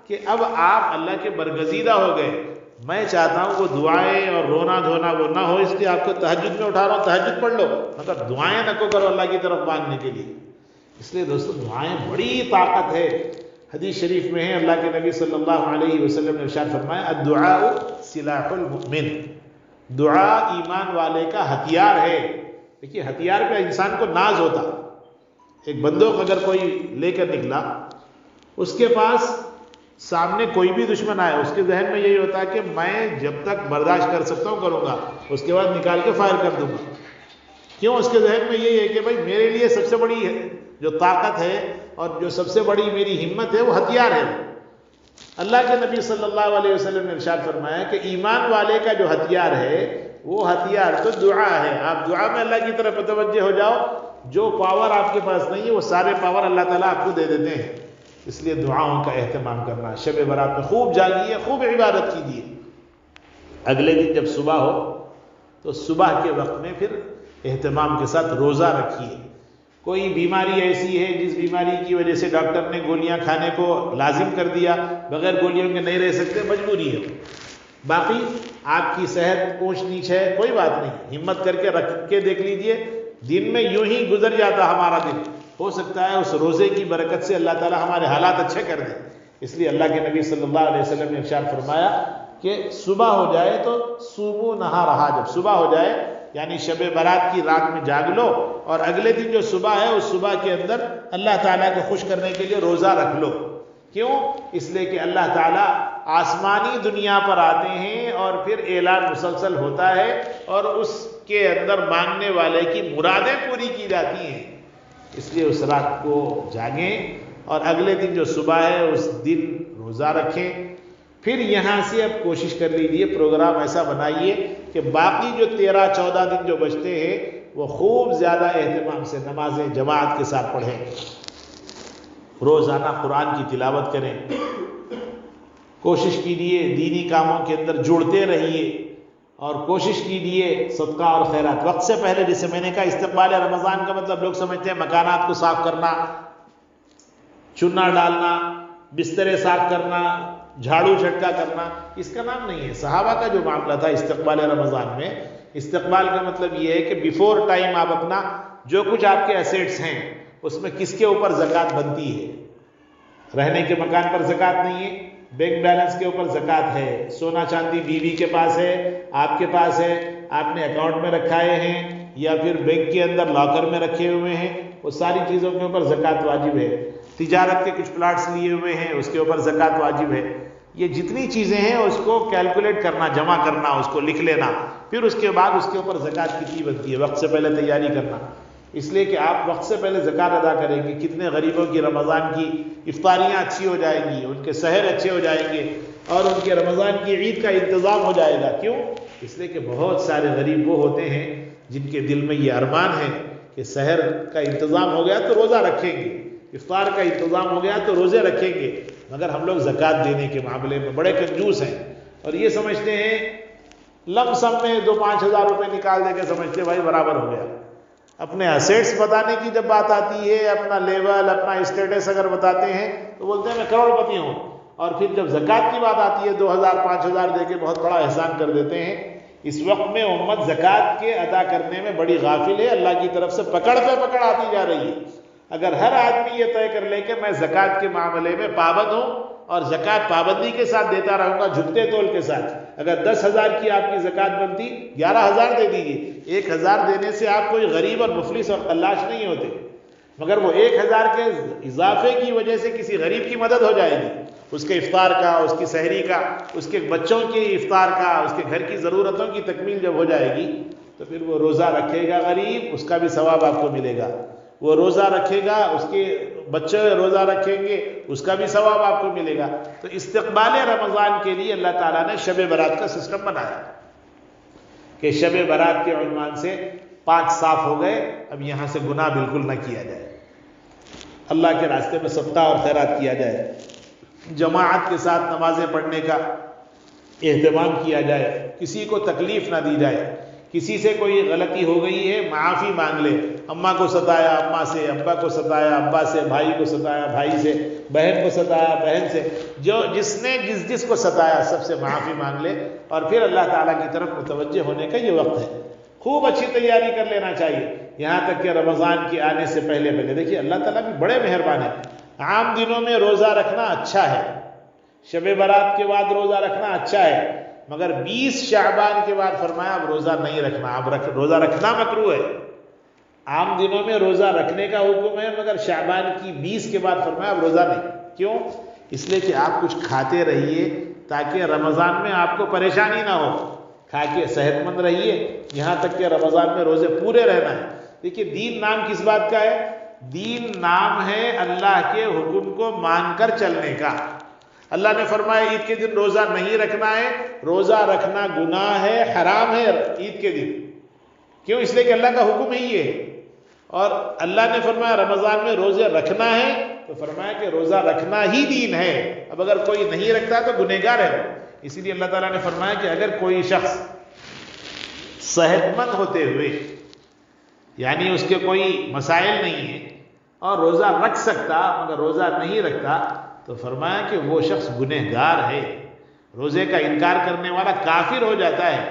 S1: کہ اب آپ اللہ کے برگزیدہ ہو گئے. میں چاہتا ہوں وہ دعائیں اور رونا دھونا وہ نہ ہو، اس لیے آپ کو تہجد میں اٹھا رہا ہوں، تہجد پڑھ لو، مگر دعائیں نہ کو کرو اللہ کی طرف مانگنے کے لیے. اس لیے دوستو دعائیں بڑی طاقت ہے. حدیث شریف میں ہے اللہ کے نبی صلی اللہ علیہ وسلم نے ارشاد فرمایا الدعاء سلاح المؤمن. دعا ایمان والے کا ہتھیار ہے. دیکھیے ہتھیار پہ انسان کو ناز ہوتا. ایک بندوق اگر کوئی لے کر نکلا، اس کے پاس سامنے کوئی بھی دشمن آئے اس کے ذہن میں یہی ہوتا ہے کہ میں جب تک برداشت کر سکتا ہوں کروں گا، اس کے بعد نکال کے فائر کر دوں گا. کیوں؟ اس کے ذہن میں یہی ہے کہ بھائی میرے لیے سب سے بڑی جو طاقت ہے اور جو سب سے بڑی میری ہمت ہے وہ ہتھیار ہے. اللہ کے نبی صلی اللہ علیہ وسلم نے ارشاد فرمایا کہ ایمان والے کا جو ہتھیار ہے وہ ہتھیار تو دعا ہے. آپ دعا میں اللہ کی طرف متوجہ ہو جاؤ، جو پاور آپ کے پاس نہیں ہے وہ سارے پاور اللہ تعالیٰ آپ کو دے دیتے ہیں. اس لیے دعاؤں کا اہتمام کرنا. شب برات میں خوب جاگیے، خوب عبادت کیجیے. اگلے دن جب صبح ہو تو صبح کے وقت میں پھر اہتمام کے ساتھ روزہ رکھیے. کوئی بیماری ایسی ہے جس بیماری کی وجہ سے ڈاکٹر نے گولیاں کھانے کو لازم کر دیا، بغیر گولیوں کے نہیں رہ سکتے، مجبوری ہے. باقی آپ کی صحت اونچ نیچ ہے، کوئی بات نہیں، ہمت کر کے رکھ کے دیکھ لیجئے. دن میں یوں ہی گزر جاتا ہمارا دن، ہو سکتا ہے اس روزے کی برکت سے اللہ تعالی ہمارے حالات اچھے کر دے. اس لیے اللہ کے نبی صلی اللہ علیہ وسلم نے ارشاد فرمایا کہ صبح ہو جائے تو صوموا نہارہا، جب صبح ہو جائے یعنی شب برات کی رات میں جاگ لو، اور اگلے دن جو صبح ہے اس صبح کے اندر اللہ تعالیٰ کو خوش کرنے کے لیے روزہ رکھ لو. کیوں؟ اس لیے کہ اللہ تعالیٰ آسمانی دنیا پر آتے ہیں اور پھر اعلان مسلسل ہوتا ہے اور اس کے اندر مانگنے والے کی مرادیں پوری کی جاتی ہیں. اس لیے اس رات کو جاگیں اور اگلے دن جو صبح ہے اس دن روزہ رکھیں. پھر یہاں سے اب کوشش کر لیجیے، پروگرام ایسا بنائیے کہ باقی جو 13-14 دن جو بچتے ہیں وہ خوب زیادہ اہتمام سے نمازیں جماعت کے ساتھ پڑھیں، روزانہ قرآن کی تلاوت کریں، کوشش کیجیے دینی کاموں کے اندر جڑتے رہیے، اور کوشش کیجیے صدقہ اور خیرات وقت سے پہلے. جیسے میں نے کہا استقبال رمضان کا مطلب لوگ سمجھتے ہیں مکانات کو صاف کرنا، چنا ڈالنا، بسترے صاف کرنا، جھاڑو جھٹکا کرنا. اس کا نام نہیں ہے. صحابہ کا جو معاملہ تھا استقبال رمضان میں، استقبال کا مطلب یہ ہے کہ بیفور ٹائم آپ اپنا جو کچھ آپ کے ایسیٹس ہیں اس میں کس کے اوپر زکوٰۃ بنتی ہے. رہنے کے مکان پر زکوٰۃ نہیں ہے، بینک بیلنس کے اوپر زکوٰۃ ہے، سونا چاندی بیوی کے پاس ہے، آپ کے پاس ہے، آپ نے اکاؤنٹ میں رکھائے ہیں یا پھر بینک کے اندر لاکر میں رکھے ہوئے ہیں، وہ ساری چیزوں کے اوپر زکوٰۃ واجب ہے. تجارت کے کچھ پلاٹس لیے ہوئے ہیں اس کے اوپر زکوٰۃ واجب ہے. یہ جتنی چیزیں ہیں اس کو کیلکولیٹ کرنا، جمع کرنا، اس کو لکھ لینا، پھر اس کے بعد اس کے اوپر زکوٰۃ کتنی بنتی ہے وقت سے پہلے تیاری کرنا. اس لیے کہ آپ وقت سے پہلے زکوٰۃ ادا کریں گے، کتنے غریبوں کی رمضان کی افطاریاں اچھی ہو جائیں گی، ان کے سحر اچھے ہو جائیں گے اور ان کے رمضان کی عید کا انتظام ہو جائے گا. کیوں؟ اس لیے کہ بہت سارے غریب وہ ہوتے ہیں جن کے دل میں یہ ارمان ہے کہ سحر کا انتظام ہو گیا تو روزہ رکھیں گے، افطار کا انتظام ہو گیا تو روزے رکھیں گے، مگر ہم لوگ زکوٰۃ دینے کے معاملے میں بڑے کنجوس ہیں اور یہ سمجھتے ہیں لم سم میں 2-5 ہزار روپے نکال دے کے سمجھتے بھائی برابر ہو گیا. اپنے ایسیٹس بتانے کی جب بات آتی ہے، اپنا لیول، اپنا اسٹیٹس اگر بتاتے ہیں تو بولتے ہیں میں کروڑ پتی ہوں، اور پھر جب زکوٰۃ کی بات آتی ہے 2,000-5,000 دے کے بہت بڑا احسان کر دیتے ہیں. اس وقت میں امت زکوٰۃ کے ادا کرنے میں بڑی غافل ہے، اللہ کی طرف سے پکڑ پہ پکڑ آتی جا رہی ہے. اگر ہر آدمی یہ طے کر لے کہ میں زکوٰۃ کے معاملے میں پابند ہوں اور زکوٰۃ پابندی کے ساتھ دیتا رہوں گا، جھکتے تول کے ساتھ، اگر 10,000 کی آپ کی زکوٰۃ بنتی 11,000 دے دیجیے. 1,000 دینے سے آپ کوئی غریب اور مفلس اور خلاش نہیں ہوتے، مگر وہ 1,000 کے اضافے کی وجہ سے کسی غریب کی مدد ہو جائے گی، اس کے افطار کا، اس کی سحری کا، اس کے بچوں کی افطار کا، اس کے گھر کی ضرورتوں کی تکمیل جب ہو جائے گی تو پھر وہ روزہ رکھے گا غریب، اس کا بھی ثواب آپ کو ملے گا. وہ روزہ رکھے گا، اس کے بچے روزہ رکھیں گے، اس کا بھی ثواب آپ کو ملے گا. تو استقبال رمضان کے لیے اللہ تعالیٰ نے شب برات کا سسٹم بنایا کہ شب برات کے عنوان سے 5 صاف ہو گئے، اب یہاں سے گناہ بالکل نہ کیا جائے، اللہ کے راستے میں صدقہ اور خیرات کیا جائے، جماعت کے ساتھ نمازیں پڑھنے کا اہتمام کیا جائے، کسی کو تکلیف نہ دی جائے. کسی سے کوئی غلطی ہو گئی ہے معافی مانگ لے، اماں کو ستایا اماں سے، ابا کو ستایا ابا سے، بھائی کو ستایا بھائی سے، بہن کو ستایا بہن سے، جس نے جس کو ستایا سب سے معافی مانگ لے اور پھر اللہ تعالیٰ کی طرف متوجہ ہونے کا یہ وقت ہے. خوب اچھی تیاری کر لینا چاہیے، یہاں تک کہ رمضان کے آنے سے پہلے دیکھیے اللہ تعالیٰ بھی بڑے مہربان ہیں. عام دنوں میں روزہ رکھنا اچھا ہے، شب برات کے بعد روزہ رکھنا اچھا ہے، مگر 20 شعبان کے بعد فرمایا اب روزہ نہیں رکھنا، اب روزہ رکھنا مکروہ ہے. عام دنوں میں روزہ رکھنے کا حکم ہے، مگر شعبان کی 20 کے بعد فرمایا اب روزہ نہیں. کیوں؟ اس لیے کہ آپ کچھ کھاتے رہیے تاکہ رمضان میں آپ کو پریشانی نہ ہو، کھا کے صحت مند رہیے، یہاں تک کہ رمضان میں روزے پورے رہنا ہے۔ دیکھیے دین نام کس بات کا ہے؟ دین نام ہے اللہ کے حکم کو مان کر چلنے کا۔ اللہ نے فرمایا عید کے دن روزہ نہیں رکھنا ہے، روزہ رکھنا گناہ ہے، حرام ہے عید کے دن۔ کیوں؟ اس لیے کہ اللہ کا حکم ہی ہے۔ اور اللہ نے فرمایا رمضان میں روزے رکھنا ہے، تو فرمایا کہ روزہ رکھنا ہی دین ہے۔ اب اگر کوئی نہیں رکھتا تو گنہگار ہے۔ اسی لیے اللہ تعالیٰ نے فرمایا کہ اگر کوئی شخص صحت مند ہوتے ہوئے، یعنی اس کے کوئی مسائل نہیں ہیں اور روزہ رکھ سکتا مگر روزہ نہیں رکھتا، تو فرمایا کہ وہ شخص گنہگار ہے، روزے کا انکار کرنے والا کافر ہو جاتا ہے،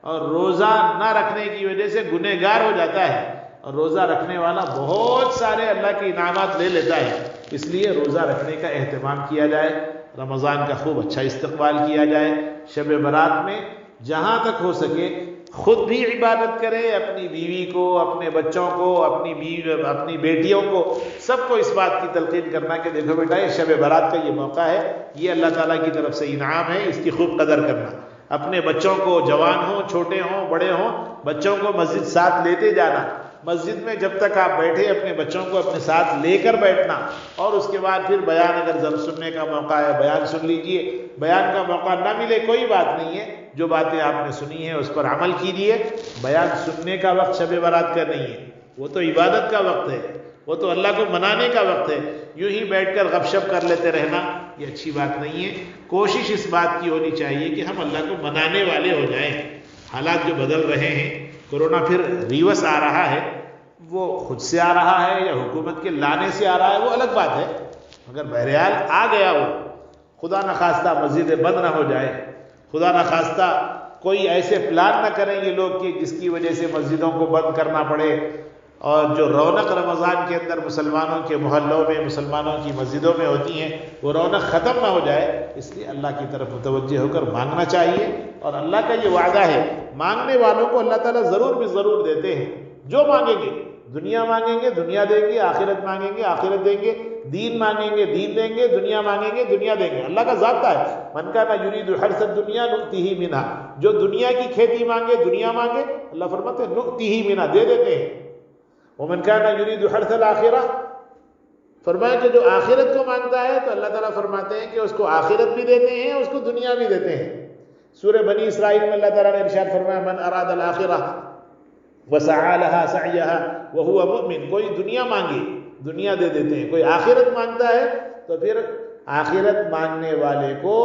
S1: اور روزہ نہ رکھنے کی وجہ سے گنہگار ہو جاتا ہے، اور روزہ رکھنے والا بہت سارے اللہ کے انعامات لے لیتا ہے۔ اس لیے روزہ رکھنے کا اہتمام کیا جائے، رمضان کا خوب اچھا استقبال کیا جائے۔ شب برات میں جہاں تک ہو سکے خود بھی عبادت کرے، اپنی بیوی کو، اپنے بچوں کو، اپنی بیٹیوں کو، سب کو اس بات کی تلقین کرنا کہ دیکھو بیٹا یہ شب برات کا یہ موقع ہے، یہ اللہ تعالیٰ کی طرف سے انعام ہے، اس کی خوب قدر کرنا۔ اپنے بچوں کو، جوان ہوں، چھوٹے ہوں، بڑے ہوں، بچوں کو مسجد ساتھ لیتے جانا۔ مسجد میں جب تک آپ بیٹھے اپنے بچوں کو اپنے ساتھ لے کر بیٹھنا، اور اس کے بعد پھر بیان اگر سننے کا موقع ہے بیان سن لیجئے، بیان کا موقع نہ ملے کوئی بات نہیں ہے، جو باتیں آپ نے سنی ہیں اس پر عمل کیجئے۔ بیان سننے کا وقت شب برات کا نہیں ہے، وہ تو عبادت کا وقت ہے، وہ تو اللہ کو منانے کا وقت ہے۔ یوں ہی بیٹھ کر غپ شپ کر لیتے رہنا یہ اچھی بات نہیں ہے۔ کوشش اس بات کی ہونی چاہیے کہ ہم اللہ کو منانے والے ہو جائیں۔ حالات جو بدل رہے ہیں، کورونا پھر ریوس آ رہا ہے، وہ خود سے آ رہا ہے یا حکومت کے لانے سے آ رہا ہے وہ الگ بات ہے، مگر بہرحال آ گیا وہ۔ خدا نخواستہ مسجدیں بند نہ ہو جائے، خدا نخواستہ کوئی ایسے پلان نہ کریں یہ لوگ کہ جس کی وجہ سے مسجدوں کو بند کرنا پڑے، اور جو رونق رمضان کے اندر مسلمانوں کے محلوں میں، مسلمانوں کی مسجدوں میں ہوتی ہیں، وہ رونق ختم نہ ہو جائے۔ اس لیے اللہ کی طرف متوجہ ہو کر مانگنا چاہیے، اور اللہ کا یہ وعدہ ہے مانگنے والوں کو اللہ تعالیٰ ضرور بھی ضرور دیتے ہیں۔ جو مانگیں گے، دنیا مانگیں گے دنیا دیں گے، آخرت مانگیں گے آخرت دیں گے، دین مانگیں گے دین دیں گے، دنیا مانگیں گے دنیا دیں گے۔ اللہ کا ضابطہ ہے من کان یرید حرث الدنیا نؤتہ منہا، جو دنیا کی کھیتی مانگے، دنیا مانگے، اللہ فرماتے ہیں نؤتہ منہا، دے دیتے ہیں۔ ومن کان یرید حرث الآخرہ، فرمایا کہ جو آخرت کو مانگتا ہے تو اللہ تعالیٰ فرماتے ہیں کہ اس کو آخرت بھی دیتے ہیں، اس کو دنیا بھی دیتے ہیں۔ سورہ بنی اسرائیل میں اللہ تعالیٰ نے ارشاد فرمایا من اراد الآخرہ وسعى لها سعيها وهو مؤمن، کوئی دنیا مانگے دنیا دے دیتے ہیں، کوئی آخرت مانگتا ہے تو پھر آخرت مانگنے والے کو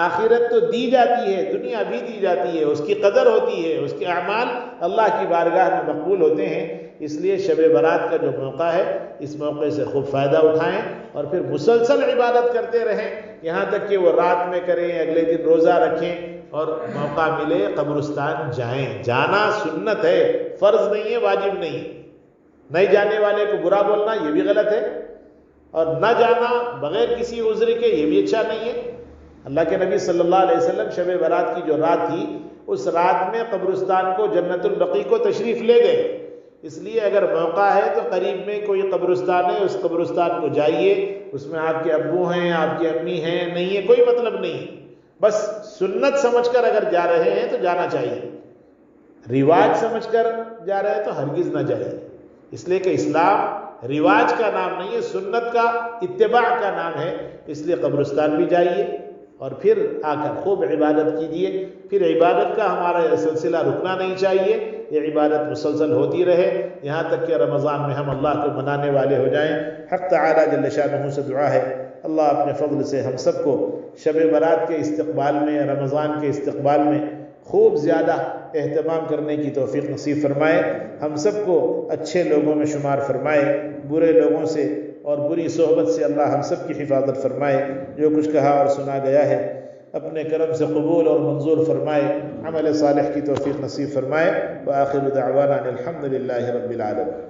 S1: آخرت تو دی جاتی ہے، دنیا بھی دی جاتی ہے، اس کی قدر ہوتی ہے، اس کے اعمال اللہ کی بارگاہ میں مقبول ہوتے ہیں۔ اس لیے شب برات کا جو موقع ہے اس موقع سے خوب فائدہ اٹھائیں، اور پھر مسلسل عبادت کرتے رہیں یہاں تک کہ وہ رات میں کریں، اگلے دن روزہ رکھیں، اور موقع ملے قبرستان جائیں۔ جانا سنت ہے، فرض نہیں ہے، واجب نہیں ہے۔ نہیں جانے والے کو برا بولنا یہ بھی غلط ہے، اور نہ جانا بغیر کسی عذر کے یہ بھی اچھا نہیں ہے۔ اللہ کے نبی صلی اللہ علیہ وسلم شب برات کی جو رات تھی اس رات میں قبرستان کو، جنت البقیع کو تشریف لے گئے۔ اس لیے اگر موقع ہے تو قریب میں کوئی قبرستان ہے اس قبرستان کو جائیے، اس میں آپ کے ابو ہیں، آپ کی امی ہیں، نہیں ہے، کوئی مطلب نہیں، بس سنت سمجھ کر اگر جا رہے ہیں تو جانا چاہیے، رواج سمجھ کر جا رہے ہیں تو ہرگز نہ جائیے۔ اس لیے کہ اسلام رواج کا نام نہیں ہے، سنت کا، اتباع کا نام ہے۔ اس لیے قبرستان بھی جائیے اور پھر آ کر خوب عبادت کیجیے۔ پھر عبادت کا ہمارا یہ سلسلہ رکنا نہیں چاہیے، یہ عبادت مسلسل ہوتی رہے یہاں تک کہ رمضان میں ہم اللہ کو منانے والے ہو جائیں۔ حق تعالیٰ جل شانہ سے دعا ہے اللہ اپنے فضل سے ہم سب کو شب برات کے استقبال میں، رمضان کے استقبال میں خوب زیادہ اہتمام کرنے کی توفیق نصیب فرمائے، ہم سب کو اچھے لوگوں میں شمار فرمائے، برے لوگوں سے اور بری صحبت سے اللہ ہم سب کی حفاظت فرمائے۔ جو کچھ کہا اور سنا گیا ہے اپنے کرم سے قبول اور منظور فرمائے، عمل صالح کی توفیق نصیب فرمائے۔ وآخر دعوانا الحمد للہ رب العالمین۔